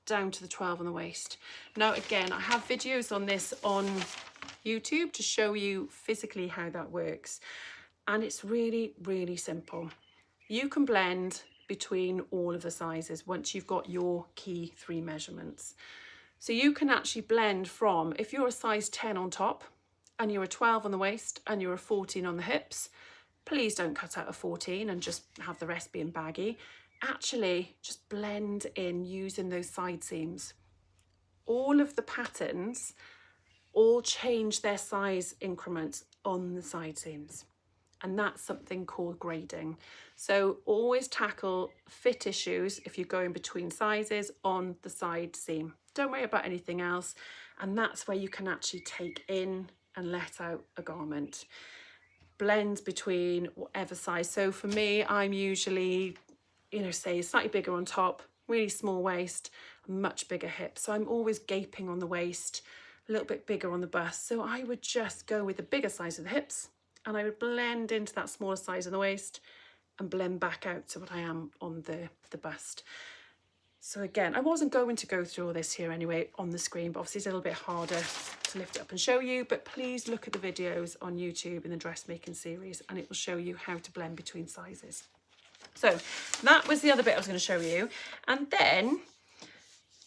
down to the 12 on the waist. Now again, I have videos on this on YouTube to show you physically how that works, and it's really, really simple. You can blend between all of the sizes once you've got your key 3 measurements. So you can actually blend from, if you're a size 10 on top and you're a 12 on the waist and you're a 14 on the hips, please don't cut out a 14 and just have the rest being baggy. Actually just blend in using those side seams. All of the patterns all change their size increments on the side seams, and that's something called grading. So always tackle fit issues if you're going between sizes on the side seam. Don't worry about anything else, and that's where you can actually take in and let out a garment. Blend between whatever size. So for me, I'm usually, say slightly bigger on top, really small waist, much bigger hips. So I'm always gaping on the waist, a little bit bigger on the bust. So I would just go with the bigger size of the hips, and I would blend into that smaller size of the waist and blend back out to what I am on the bust. So again, I wasn't going to go through all this here anyway on the screen, but obviously it's a little bit harder to lift it up and show you, but please look at the videos on YouTube in the dressmaking series, and it will show you how to blend between sizes. So that was the other bit I was going to show you. And then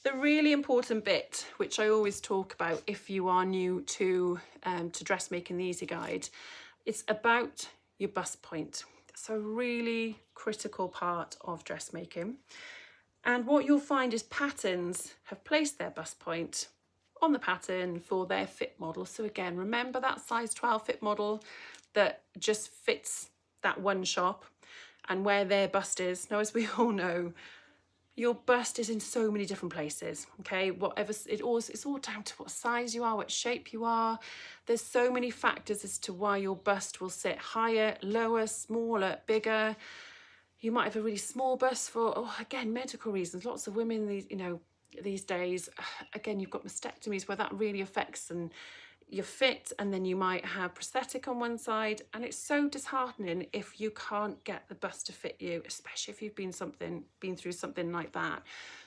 the really important bit, which I always talk about if you are new to Dressmaking the Easy Guide, it's about your bust point. It's a really critical part of dressmaking. And what you'll find is patterns have placed their bust point on the pattern for their fit model. So again, remember that size 12 fit model that just fits that one shop and where their bust is. Now, as we all know, your bust is in so many different places, okay? It's all down to what size you are, what shape you are. There's so many factors as to why your bust will sit higher, lower, smaller, bigger. You might have a really small bust for, again, medical reasons. Lots of women, these days, again, you've got mastectomies where that really affects and your fit, and then you might have prosthetic on one side, and it's so disheartening if you can't get the bust to fit you, especially if you've been through something like that.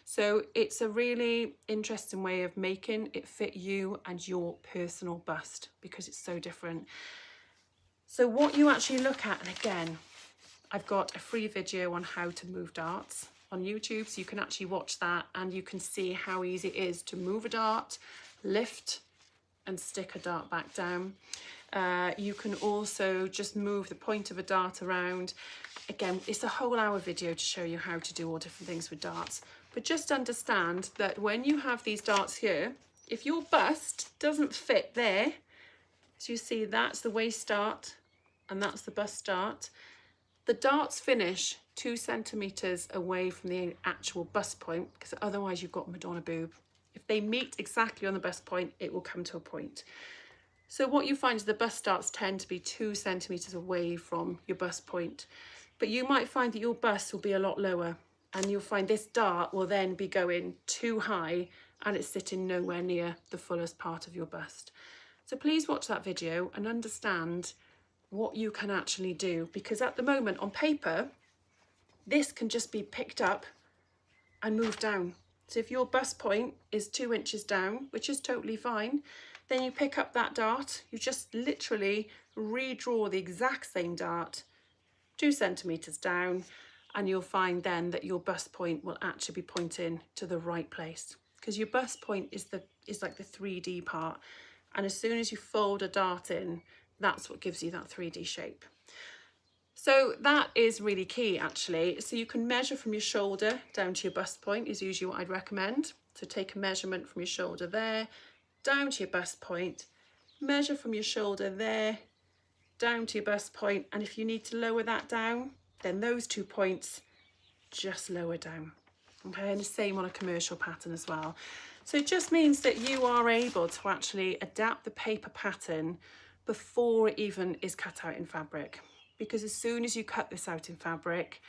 So it's a really interesting way of making it fit you and your personal bust, because it's so different. So what you actually look at, and again, I've got a free video on how to move darts on YouTube, so you can actually watch that and you can see how easy it is to move a dart, lift and stick a dart back down. You can also just move the point of a dart around. Again, it's a whole hour video to show you how to do all different things with darts. But just understand that when you have these darts here, if your bust doesn't fit there, so you see that's the waist dart and that's the bust dart, The darts finish 2 centimetres away from the actual bust point, because otherwise you've got Madonna boob. If they meet exactly on the bust point, it will come to a point. So what you find is the bust darts tend to be 2 centimetres away from your bust point, but you might find that your bust will be a lot lower, and you'll find this dart will then be going too high and it's sitting nowhere near the fullest part of your bust. So please watch that video and understand what you can actually do, because at the moment on paper, this can just be picked up and moved down. So if your bust point is 2 inches down, which is totally fine, then you pick up that dart, you just literally redraw the exact same dart 2 centimetres down, and you'll find then that your bust point will actually be pointing to the right place, because your bust point is like the 3D part, and as soon as you fold a dart in, that's what gives you that 3D shape. So that is really key actually. So you can measure from your shoulder down to your bust point is usually what I'd recommend. So take a measurement from your shoulder there, down to your bust point, measure from your shoulder there, down to your bust point, and if you need to lower that down, then those 2 points just lower down. Okay, and the same on a commercial pattern as well. So it just means that you are able to actually adapt the paper pattern before it even is cut out in fabric, because as soon as you cut this out in fabric,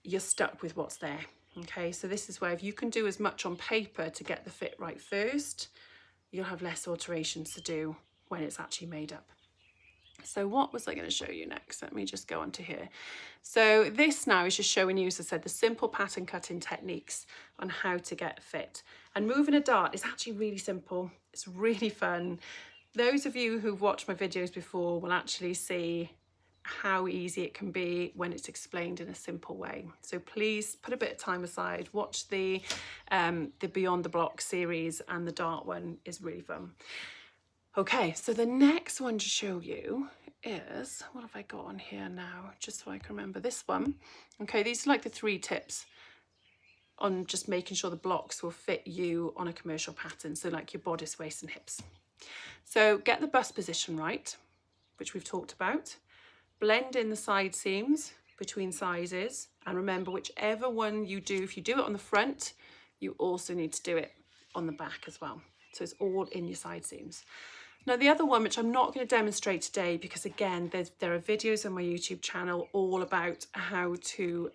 you're stuck with what's there. Okay, so this is where if you can do as much on paper to get the fit right first, you'll have less alterations to do when it's actually made up. So what was I going to show you next? Let me just go on to here. So this now is just showing you, as I said, the simple pattern cutting techniques on how to get fit. And moving a dart is actually really simple. It's really fun. Those of you who've watched my videos before will actually see how easy it can be when it's explained in a simple way. So please put a bit of time aside, watch the Beyond the Block series, and the dart one is really fun. Okay, so the next one to show you is, what have I got on here now, just so I can remember this one. Okay, these are like the 3 tips on just making sure the blocks will fit you on a commercial pattern, so like your bodice, waist and hips. So get the bust position right, which we've talked about. Blend in the side seams between sizes, and remember whichever one you do, if you do it on the front, you also need to do it on the back as well. So it's all in your side seams. Now the other one, which I'm not going to demonstrate today, because again, there are videos on my YouTube channel all about how to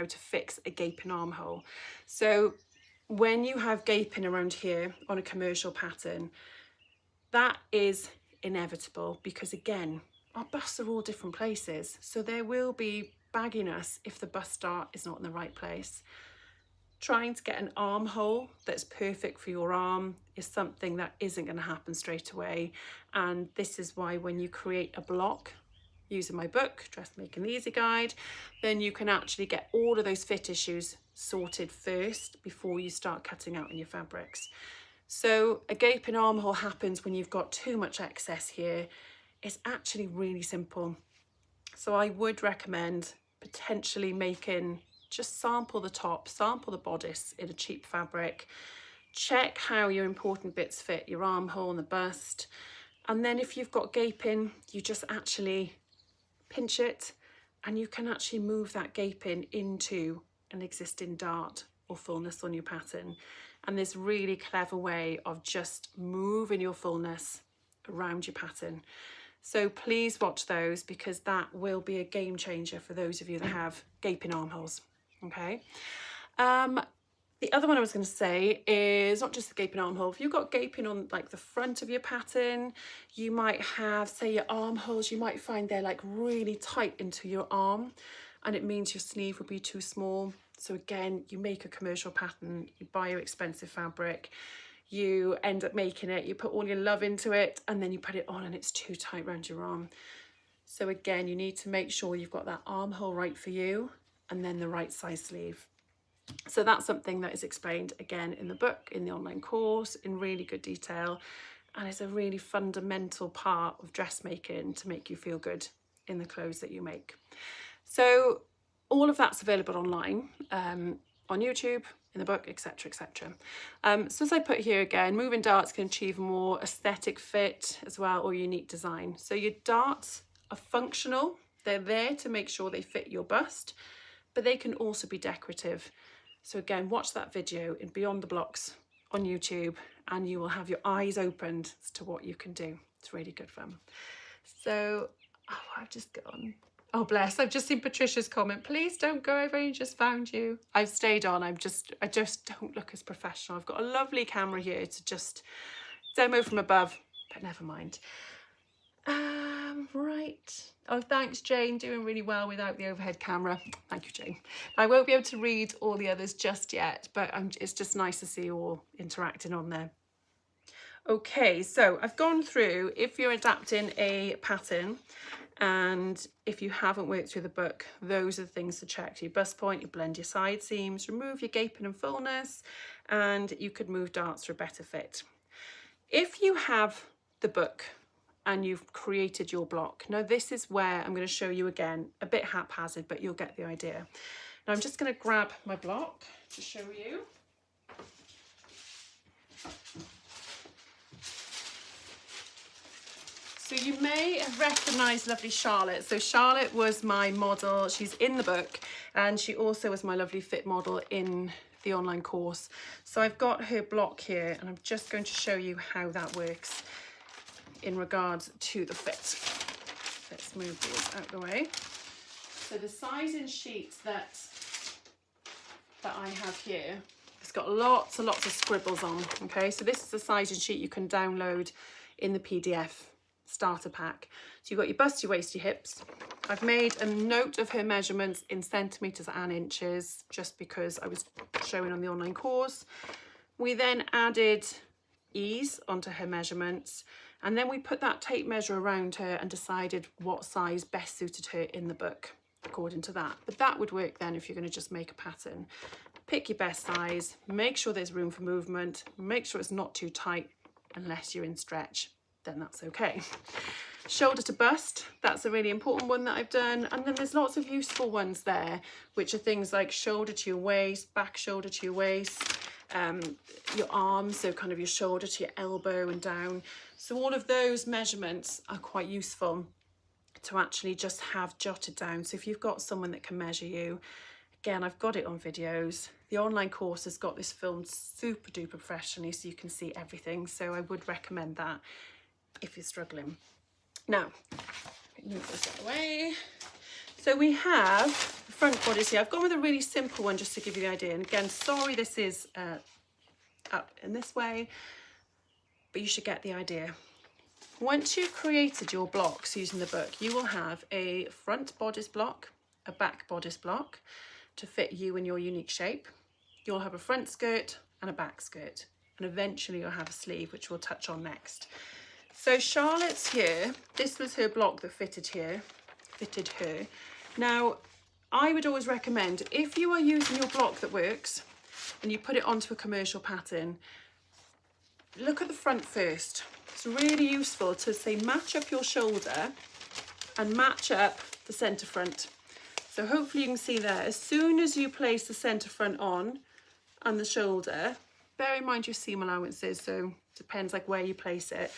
fix a gaping armhole. So when you have gaping around here on a commercial pattern, that is inevitable, because again, our busts are all different places. So there will be bagginess if the bust dart is not in the right place. Trying to get an armhole that's perfect for your arm is something that isn't going to happen straight away. And this is why when you create a block using my book, Dressmaking the Easy Guide, then you can actually get all of those fit issues sorted first before you start cutting out in your fabrics. So a gaping armhole happens when you've got too much excess here. It's actually really simple. So I would recommend potentially making, just sample the top, sample the bodice in a cheap fabric, check how your important bits fit, your armhole and the bust, and then if you've got gaping, you just actually pinch it, and you can actually move that gaping into an existing dart or fullness on your pattern. And this really clever way of just moving your fullness around your pattern. So please watch those, because that will be a game changer for those of you that have gaping armholes. Okay. The other one I was going to say is not just the gaping armhole. If you've got gaping on like the front of your pattern, you might have, say, your armholes, you might find they're like really tight into your arm, and it means your sleeve will be too small. So again, you make a commercial pattern, you buy your expensive fabric, you end up making it, you put all your love into it, and then you put it on and it's too tight around your arm. So again, you need to make sure you've got that armhole right for you, and then the right size sleeve. So that's something that is explained again in the book, in the online course, in really good detail, and it's a really fundamental part of dressmaking to make you feel good in the clothes that you make. So all of that's available online, on YouTube, in the book, etc, etc. So as I put here again, moving darts can achieve a more aesthetic fit as well, or unique design. So your darts are functional, They're there to make sure they fit your bust, but they can also be decorative. So again, watch that video in Beyond the Blocks on YouTube and you will have your eyes opened as to what you can do. It's really good fun. So, oh, I've just gone. Oh, bless. I've just seen Patricia's comment. Please don't go. I've only just found you. I've stayed on. I just don't look as professional. I've got a lovely camera here to just demo from above, but never mind. Right. Oh, thanks, Jane. Doing really well without the overhead camera. Thank you, Jane. I won't be able to read all the others just yet, but it's just nice to see you all interacting on there. Okay, so I've gone through, if you're adapting a pattern and if you haven't worked through the book, those are the things to check. Your bust point, you blend your side seams, remove your gaping and fullness, and you could move darts for a better fit. If you have the book and you've created your block, now this is where I'm going to show you again, a bit haphazard, but you'll get the idea. Now I'm just going to grab my block to show you. So you may have recognised lovely Charlotte. So Charlotte was my model. She's in the book and she also was my lovely fit model in the online course. So I've got her block here and I'm just going to show you how that works in regards to the fit. Let's move these out of the way. So the sizing sheets that I have here, it's got lots and lots of scribbles on. Okay, so this is the sizing sheet you can download in the PDF starter pack. So you've got your bust, your waist, your hips. I've made a note of her measurements in centimetres and inches just because I was showing on the online course. We then added ease onto her measurements and then we put that tape measure around her and decided what size best suited her in the book according to that. But that would work then if you're going to just make a pattern. Pick your best size, make sure there's room for movement, make sure it's not too tight unless you're in stretch, then that's okay. Shoulder to bust, that's a really important one that I've done. And then there's lots of useful ones there, which are things like shoulder to your waist, back shoulder to your waist, your arms, so kind of your shoulder to your elbow and down. So all of those measurements are quite useful to actually just have jotted down. So if you've got someone that can measure you, again, I've got it on videos. The online course has got this filmed super duper professionally so you can see everything. So I would recommend that if you're struggling. Now, move this out of the way. So we have the front bodice here. I've gone with a really simple one just to give you the idea. And again, sorry this is up in this way, but you should get the idea. Once you've created your blocks using the book, you will have a front bodice block, a back bodice block to fit you in your unique shape. You'll have a front skirt and a back skirt, and eventually you'll have a sleeve, which we'll touch on next. So Charlotte's here, this was her block that fitted her. Now, I would always recommend, if you are using your block that works and you put it onto a commercial pattern, look at the front first. It's really useful to say match up your shoulder and match up the centre front. So hopefully you can see there, as soon as you place the centre front on and the shoulder, bear in mind your seam allowances, so it depends like where you place it.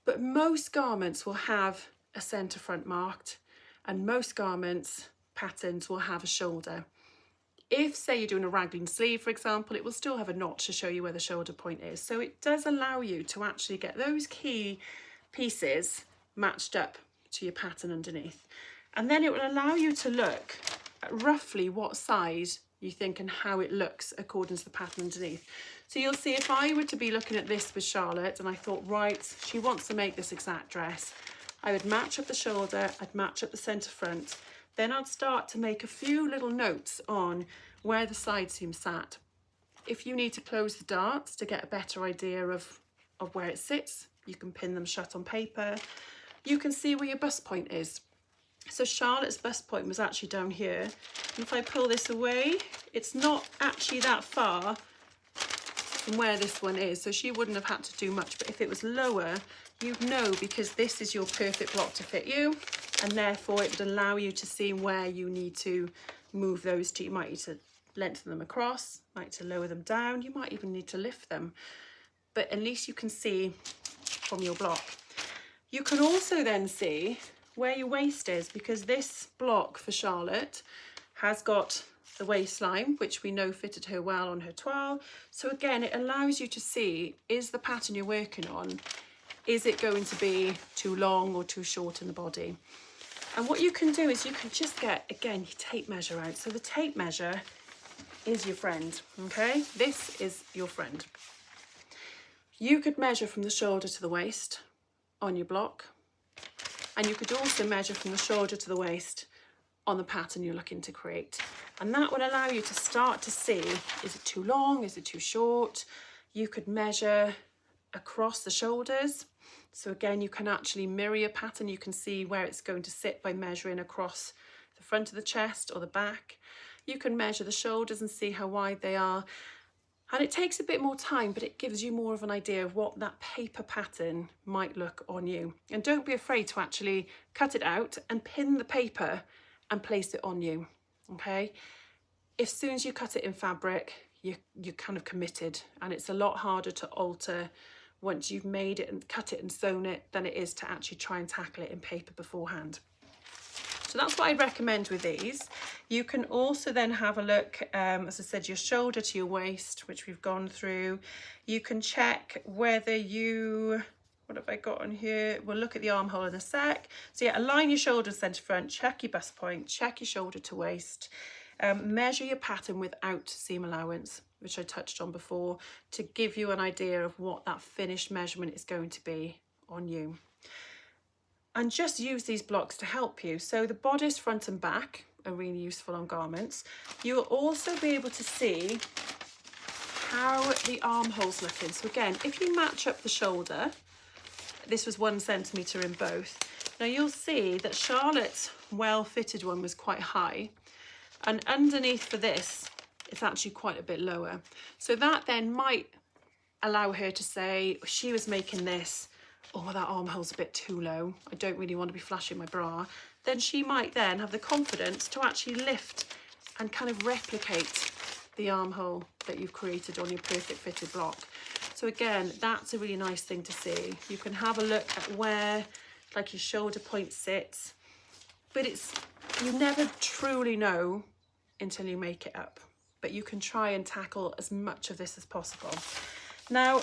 But most garments will have a centre front marked and most garments, patterns will have a shoulder. If, say, you're doing a raglan sleeve, for example, it will still have a notch to show you where the shoulder point is. So it does allow you to actually get those key pieces matched up to your pattern underneath. And then it will allow you to look at roughly what size you think and how it looks according to the pattern underneath. So you'll see if I were to be looking at this with Charlotte and I thought, right, she wants to make this exact dress, I would match up the shoulder, I'd match up the centre front, then I'd start to make a few little notes on where the side seam sat. If you need to close the darts to get a better idea of where it sits, you can pin them shut on paper. You can see where your bust point is. So Charlotte's bust point was actually down here. And if I pull this away, it's not actually that far from where this one is. So she wouldn't have had to do much, but if it was lower, you'd know because this is your perfect block to fit you. And therefore it would allow you to see where you need to move those to. You might need to lengthen them across, might need to lower them down, you might even need to lift them. But at least you can see from your block. You can also then see where your waist is, because this block for Charlotte has got the waistline, which we know fitted her well on her toile. So again, it allows you to see, is the pattern you're working on, is it going to be too long or too short in the body? And what you can do is you can just get, again, your tape measure out. So the tape measure is your friend, okay? This is your friend. You could measure from the shoulder to the waist on your block, and you could also measure from the shoulder to the waist on the pattern you're looking to create. And that will allow you to start to see, is it too long, is it too short? You could measure across the shoulders. So again, you can actually mirror your pattern. You can see where it's going to sit by measuring across the front of the chest or the back. You can measure the shoulders and see how wide they are. And it takes a bit more time, but it gives you more of an idea of what that paper pattern might look on you. And don't be afraid to actually cut it out and pin the paper and place it on you, okay? As soon as you cut it in fabric, you're kind of committed, and it's a lot harder to alter once you've made it and cut it and sewn it than it is to actually try and tackle it in paper beforehand. So that's what I'd recommend with these. You can also then have a look, as I said, your shoulder to your waist, which we've gone through. You can check whether you, what have I got on here? We'll look at the armhole in a sec. So yeah, align your shoulder centre front, check your bust point, check your shoulder to waist. Measure your pattern without seam allowance, which I touched on before, to give you an idea of what that finished measurement is going to be on you. And just use these blocks to help you. So the bodice front and back are really useful on garments. You will also be able to see how the armhole's looking. So again, if you match up the shoulder, this was 1 centimetre in both. Now you'll see that Charlotte's well-fitted one was quite high, and underneath for this, it's actually quite a bit lower. So that then might allow her to say, she was making this, oh, that armhole's a bit too low, I don't really want to be flashing my bra. Then she might then have the confidence to actually lift and kind of replicate the armhole that you've created on your perfect fitted block. So again, that's a really nice thing to see. You can have a look at where like your shoulder point sits, but you never truly know until you make it up. But you can try and tackle as much of this as possible. Now,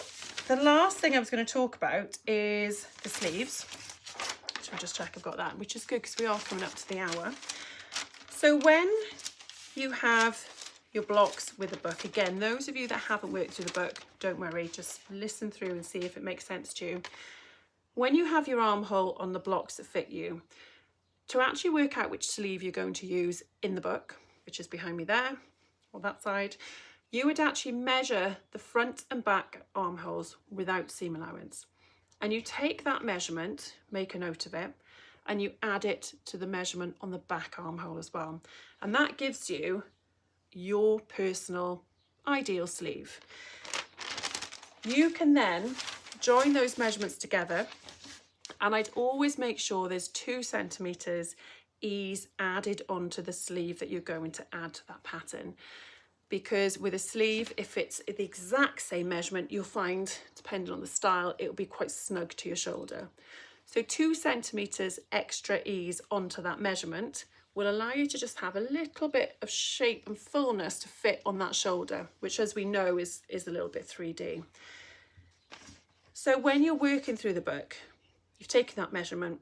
the last thing I was going to talk about is the sleeves. So I'll just check I've got that, which is good because we are coming up to the hour. So when you have your blocks with a book, again, those of you that haven't worked through the book, don't worry, just listen through and see if it makes sense to you. When you have your armhole on the blocks that fit you, to actually work out which sleeve you're going to use in the book, which is behind me there, or that side, you would actually measure the front and back armholes without seam allowance. And you take that measurement, make a note of it, and you add it to the measurement on the back armhole as well. And that gives you your personal ideal sleeve. You can then join those measurements together, and I'd always make sure there's 2 centimetres ease added onto the sleeve that you're going to add to that pattern. Because with a sleeve, if it's the exact same measurement, you'll find, depending on the style, it'll be quite snug to your shoulder. So 2 centimetres extra ease onto that measurement will allow you to just have a little bit of shape and fullness to fit on that shoulder, which, as we know, is a little bit 3D. So when you're working through the book, you've taken that measurement,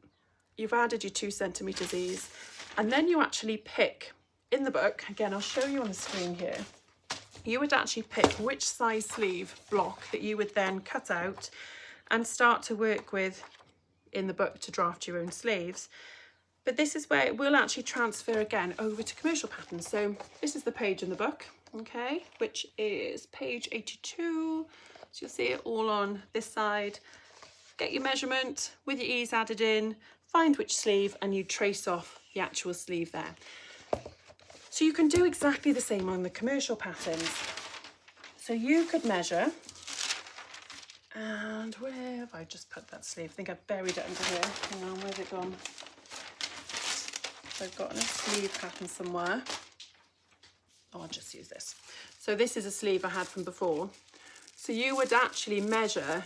you've added your 2 centimetres ease, and then you actually pick in the book, again, I'll show you on the screen here, you would actually pick which size sleeve block that you would then cut out and start to work with in the book to draft your own sleeves. But this is where it will actually transfer again over to commercial patterns. So this is the page in the book, okay, which is page 82. So you'll see it all on this side. Get your measurement with your ease added in, find which sleeve, and you trace off the actual sleeve there. So you can do exactly the same on the commercial patterns. So you could measure, and where have I just put that sleeve? I think I've buried it under here. Hang on, where's it gone? So I've got a sleeve pattern somewhere. Oh, I'll just use this. So this is a sleeve I had from before. So you would actually measure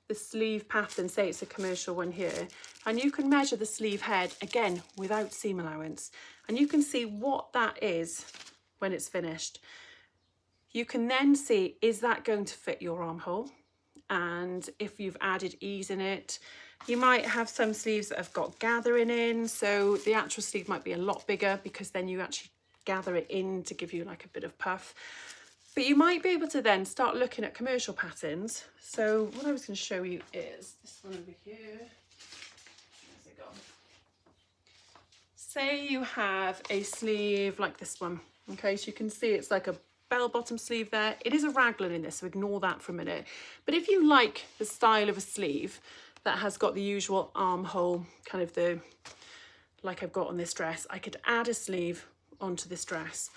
the sleeve pattern, say it's a commercial one here, and you can measure the sleeve head, again, without seam allowance, and you can see what that is when it's finished. You can then see, is that going to fit your armhole? And if you've added ease in it, you might have some sleeves that have got gathering in, so the actual sleeve might be a lot bigger because then you actually gather it in to give you like a bit of puff. But you might be able to then start looking at commercial patterns. So what I was going to show you is this one over here. Where's it gone? Say you have a sleeve like this one. Okay, so you can see it's like a bell-bottom sleeve there. It is a raglan in this, so ignore that for a minute. But if you like the style of a sleeve that has got the usual armhole, kind of the, like I've got on this dress, I could add a sleeve onto this dress,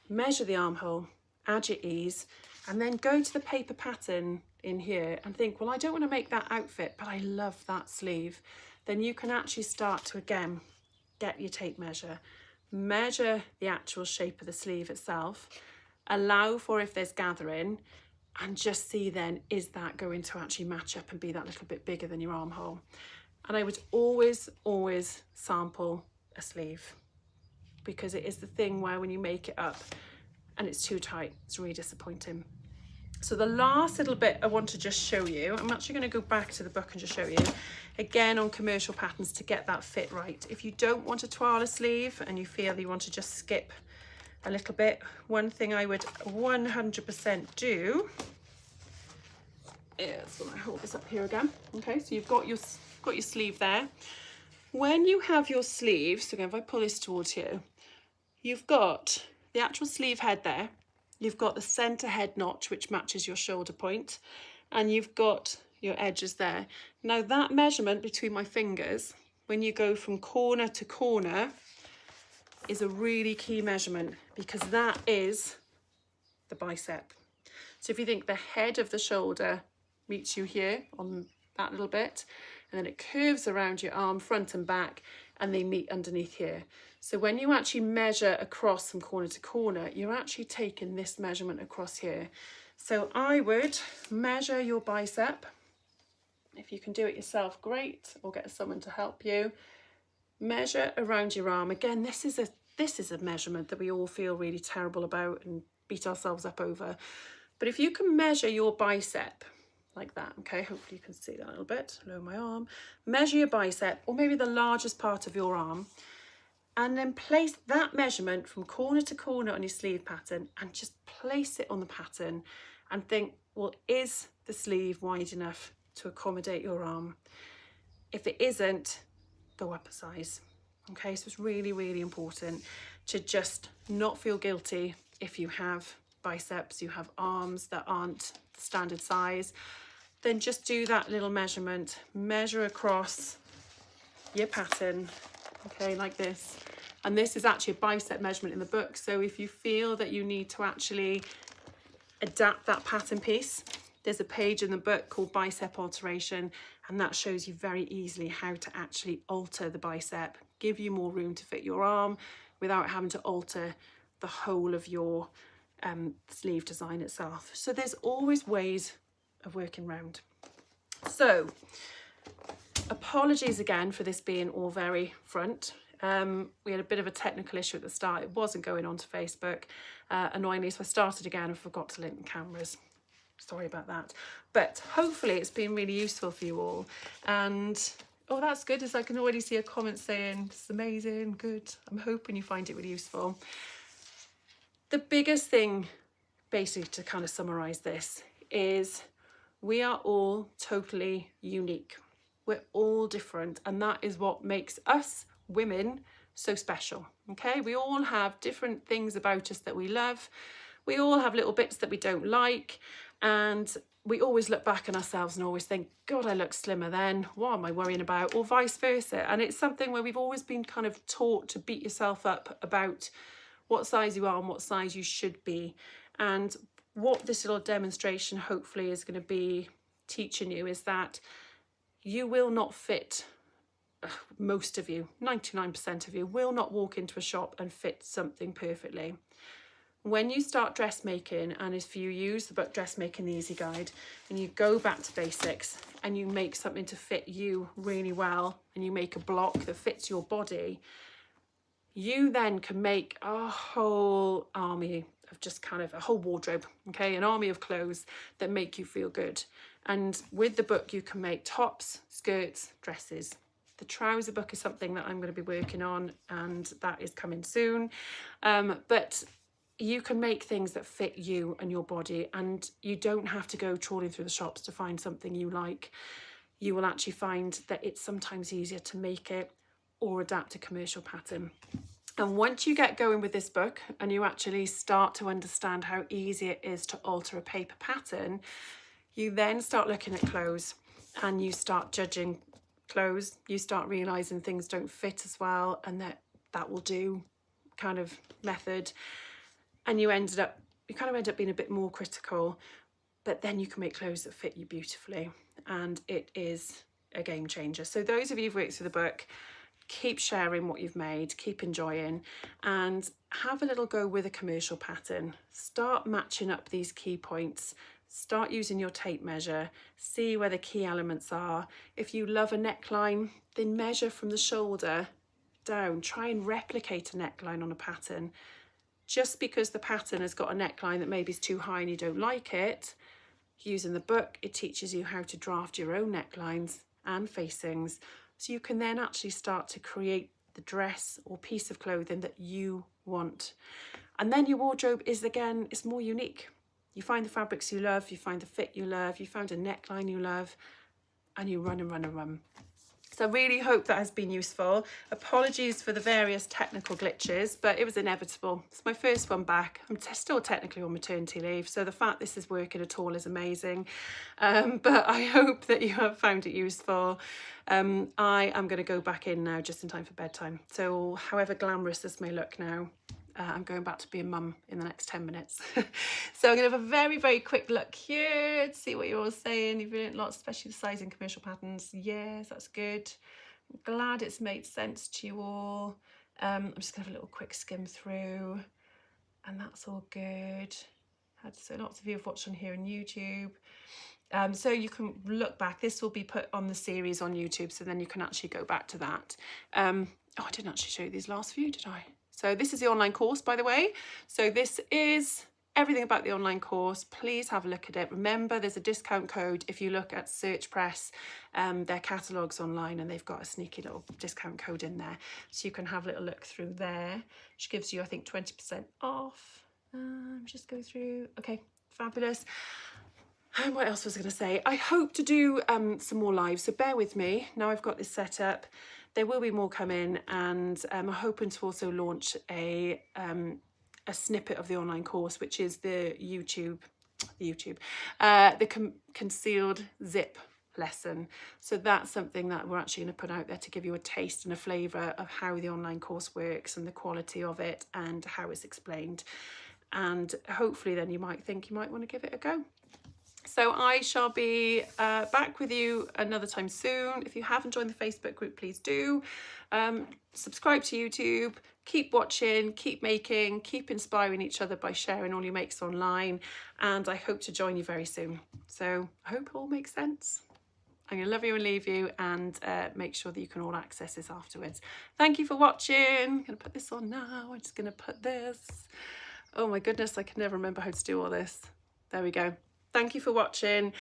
measure the armhole, add your ease, and then go to the paper pattern in here and think, well, I don't want to make that outfit, but I love that sleeve. Then you can actually start to, again, get your tape measure, measure the actual shape of the sleeve itself, allow for if there's gathering, and just see then, is that going to actually match up and be that little bit bigger than your armhole? And I would always, always sample a sleeve, because it is the thing where when you make it up and it's too tight, it's really disappointing. So the last little bit I want to just show you, I'm actually going to go back to the book and just show you, again on commercial patterns to get that fit right. If you don't want to toile a sleeve and you feel that you want to just skip a little bit, one thing I would 100% do is, when I hold this up here again, okay, so you've got your sleeve there. When you have your sleeve, so again, if I pull this towards you, you've got the actual sleeve head there, you've got the center head notch, which matches your shoulder point, and you've got your edges there. Now that measurement between my fingers, when you go from corner to corner, is a really key measurement, because that is the bicep. So if you think the head of the shoulder meets you here on that little bit, and then it curves around your arm front and back, and they meet underneath here. So when you actually measure across from corner to corner, you're actually taking this measurement across here. So I would measure your bicep. If you can do it yourself, great, or get someone to help you. Measure around your arm. Again, this is a measurement that we all feel really terrible about and beat ourselves up over. But if you can measure your bicep like that, okay, hopefully you can see that a little bit, lower my arm, measure your bicep, or maybe the largest part of your arm, and then place that measurement from corner to corner on your sleeve pattern, and just place it on the pattern and think, well, is the sleeve wide enough to accommodate your arm? If it isn't, go up a size. Okay, so it's really, really important to just not feel guilty if you have biceps, you have arms that aren't the standard size. Then just do that little measurement, measure across your pattern, okay, like this. And this is actually a bicep measurement in the book. So if you feel that you need to actually adapt that pattern piece, there's a page in the book called Bicep Alteration, and that shows you very easily how to actually alter the bicep, give you more room to fit your arm without having to alter the whole of your sleeve design itself. So there's always ways of working around. So apologies again for this being all very front. We had a bit of a technical issue at the start. It wasn't going onto Facebook, annoyingly, so I started again and forgot to link the cameras. Sorry about that. But hopefully it's been really useful for you all. And oh, that's good, as I can already see a comment saying, this is amazing, good. I'm hoping you find it really useful. The biggest thing, basically, to kind of summarize this, is we are all totally unique. We're all different, and that is what makes us women so special. Okay, we all have different things about us that we love. We all have little bits that we don't like, and we always look back on ourselves and always think, God, I look slimmer then, what am I worrying about? Or vice versa. And it's something where we've always been kind of taught to beat yourself up about what size you are and what size you should be. And what this little demonstration hopefully is going to be teaching you is that you will not fit, most of you, 99% of you, will not walk into a shop and fit something perfectly. when you start dressmaking, and if you use the book Dressmaking the Easy Guide and you go back to basics and you make something to fit you really well, and you make a block that fits your body, you then can make a whole army of just kind of a whole wardrobe, okay, an army of clothes that make you feel good. And with the book you can make tops, skirts, dresses. The trouser book is something that I'm going to be working on, and that is coming soon. But you can make things that fit you and your body, and you don't have to go trawling through the shops to find something you like. You will actually find that it's sometimes easier to make it or adapt a commercial pattern. And once you get going with this book and you actually start to understand how easy it is to alter a paper pattern, you then start looking at clothes and you start judging clothes. You start realizing things don't fit as well, and that will do kind of method. And you kind of end up being a bit more critical, but then you can make clothes that fit you beautifully, and it is a game changer. So those of you who've worked through the book, keep sharing what you've made, keep enjoying, and have a little go with a commercial pattern. Start matching up these key points. Start using your tape measure, see where the key elements are. If you love a neckline, then measure from the shoulder down. Try and replicate a neckline on a pattern. Just because the pattern has got a neckline that maybe is too high and you don't like it, using the book, it teaches you how to draft your own necklines and facings, so you can then actually start to create the dress or piece of clothing that you want. And then your wardrobe is, again, it's more unique. You find the fabrics you love, you find the fit you love, you found a neckline you love, and you run and run and run. So I really hope that has been useful. Apologies for the various technical glitches, but it was inevitable. It's my first one back. I'm still technically on maternity leave, so the fact this is working at all is amazing. But I hope that you have found it useful. I am going to go back in now just in time for bedtime. So however glamorous this may look now, I'm going back to being mum in the next 10 minutes. So I'm going to have a very, very quick look here to see what you're all saying. You've learned lots, especially the sizing commercial patterns. Yes, that's good. I'm glad it's made sense to you all. I'm just going to have a little quick skim through, and that's all good. So lots of you have watched on here on YouTube. So you can look back. This will be put on the series on YouTube, so then you can actually go back to that. Oh, I didn't actually show you these last few, did I? So this is the online course, by the way. So this is everything about the online course. Please have a look at it. Remember, there's a discount code if you look at Search Press, their catalogues online, and they've got a sneaky little discount code in there. So you can have a little look through there, which gives you, I think, 20% off. Just go through. Okay, fabulous. And what else was I going to say? I hope to do some more lives, so bear with me. Now I've got this set up. There will be more coming, and I'm hoping to also launch a snippet of the online course, which is the concealed zip lesson. So that's something that we're actually going to put out there to give you a taste and a flavour of how the online course works and the quality of it and how it's explained. And hopefully then you might think you might want to give it a go. So I shall be back with you another time soon. If you haven't joined the Facebook group, please do. Subscribe to YouTube, keep watching, keep making, keep inspiring each other by sharing all your makes online. And I hope to join you very soon. So I hope it all makes sense. I'm going to love you and leave you, and make sure that you can all access this afterwards. Thank you for watching. I'm going to put this on now. I'm just going to put this. Oh my goodness, I can never remember how to do all this. There we go. Thank you for watching.